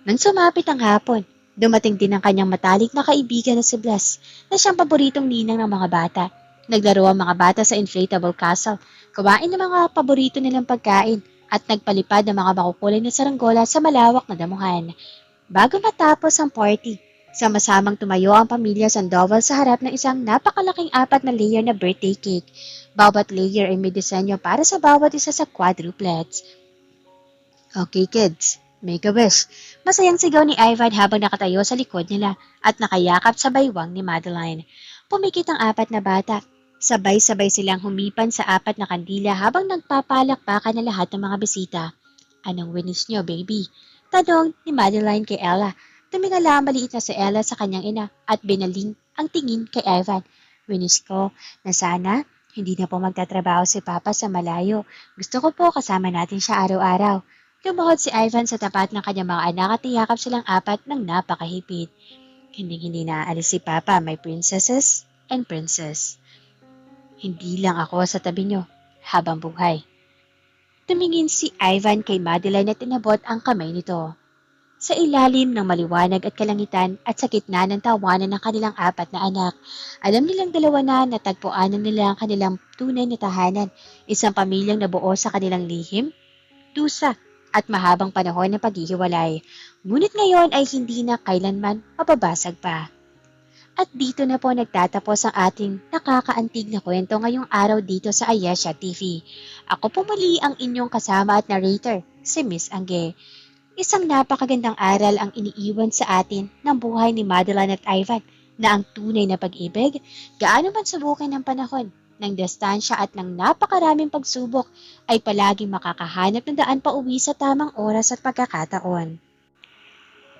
Nang sumapit ang hapon, dumating din ang kanyang matalik na kaibigan na si Bless, na siyang paboritong ninang ng mga bata. Naglaro ang mga bata sa inflatable castle, kumain ng mga paborito nilang pagkain, at nagpalipad ng mga makukulay na saranggola sa malawak na damuhan. Bago matapos ang party, sama-samang tumayo ang pamilya Sandoval sa harap ng isang napakalaking 4 na layer na birthday cake. Bawat layer ay may disenyo para sa bawat isa sa quadruplets. Okay kids, make a wish. Masayang sigaw ni Ivan habang nakatayo sa likod nila at nakayakap sa baywang ni Madeline. Pumikit ang 4 na bata. Sabay-sabay silang humipan sa 4 na kandila habang nagpapalakpakan na lahat ng mga bisita. Anong wish niyo, baby? Tanong ni Madeline kay Ella. Tumingala ang maliit na si Ella sa kanyang ina at binaling ang tingin kay Ivan. Wish ko na sana hindi na po magtatrabaho si Papa sa malayo. Gusto ko po kasama natin siya araw-araw. Lumuhod si Ivan sa tapat ng kanyang mga anak at tiyakap silang 4 ng napakahipit. Hindi naaalis si Papa, my princesses and princess. Hindi lang ako sa tabi niyo habang buhay. Tumingin si Ivan kay Madeline at tinabot ang kamay nito. Sa ilalim ng maliwanag at kalangitan at sa gitna ng tawanan ng kanilang 4 na anak, alam nilang dalawa na natagpuanan nila ang kanilang tunay na tahanan, isang pamilyang nabuo sa kanilang lihim, dusa, at mahabang panahon ng paghihiwalay. Ngunit ngayon ay hindi na kailanman mababasag pa. At dito na po nagtatapos ang ating nakakaantig na kwento ngayong araw dito sa Ayesha TV. Ako po muli ang inyong kasama at narrator, si Miss Angge. Isang napakagandang aral ang iniiwan sa atin ng buhay ni Madeline at Ivan na ang tunay na pag-ibig, gaano man subukin ng panahon, ng distansya at ng napakaraming pagsubok ay palaging makakahanap ng daan pa uwi sa tamang oras at pagkakataon.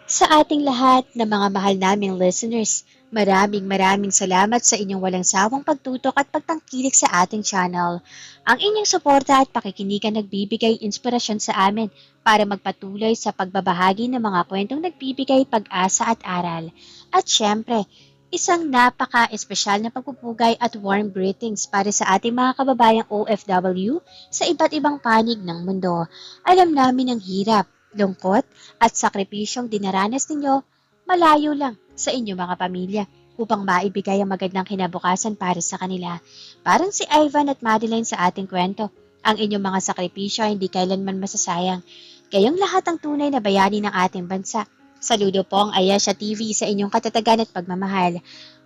Sa ating lahat ng mga mahal naming listeners, maraming salamat sa inyong walang sawang pagtutok at pagtangkilik sa ating channel. Ang inyong suporta at pakikinig ang nagbibigay inspirasyon sa amin para magpatuloy sa pagbabahagi ng mga kwentong nagbibigay pag-asa at aral. At syempre, isang napaka-espesyal na pagpupugay at warm greetings para sa ating mga kababayang OFW sa iba't ibang panig ng mundo. Alam namin ang hirap, lungkot at sakripisyong dinaranas ninyo malayo lang sa inyong mga pamilya upang maibigay ang magandang kinabukasan para sa kanila. Parang si Ivan at Madeline sa ating kwento, ang inyong mga sakripisyo ay hindi kailanman masasayang. Kayong lahat ang tunay na bayani ng ating bansa. Saludo po ang Ayesha TV sa inyong katatagan at pagmamahal.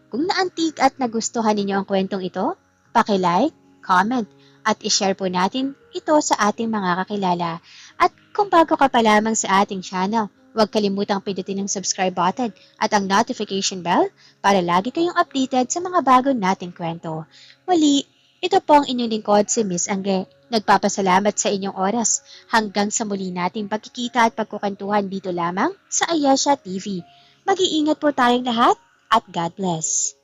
Kung naantig at nagustuhan ninyo ang kwentong ito, paki-like, comment, at ishare po natin ito sa ating mga kakilala. At kung bago ka pa lamang sa ating channel, huwag kalimutang pindutin ang subscribe button at ang notification bell para lagi kayong updated sa mga bago nating kwento. Muli, ito po ang inyong lingkod si Miss Angge. Nagpapasalamat sa inyong oras. Hanggang sa muli nating pagkikita at pagkukantuhan dito lamang sa Ayesha TV. Mag-iingat po tayong lahat at God bless.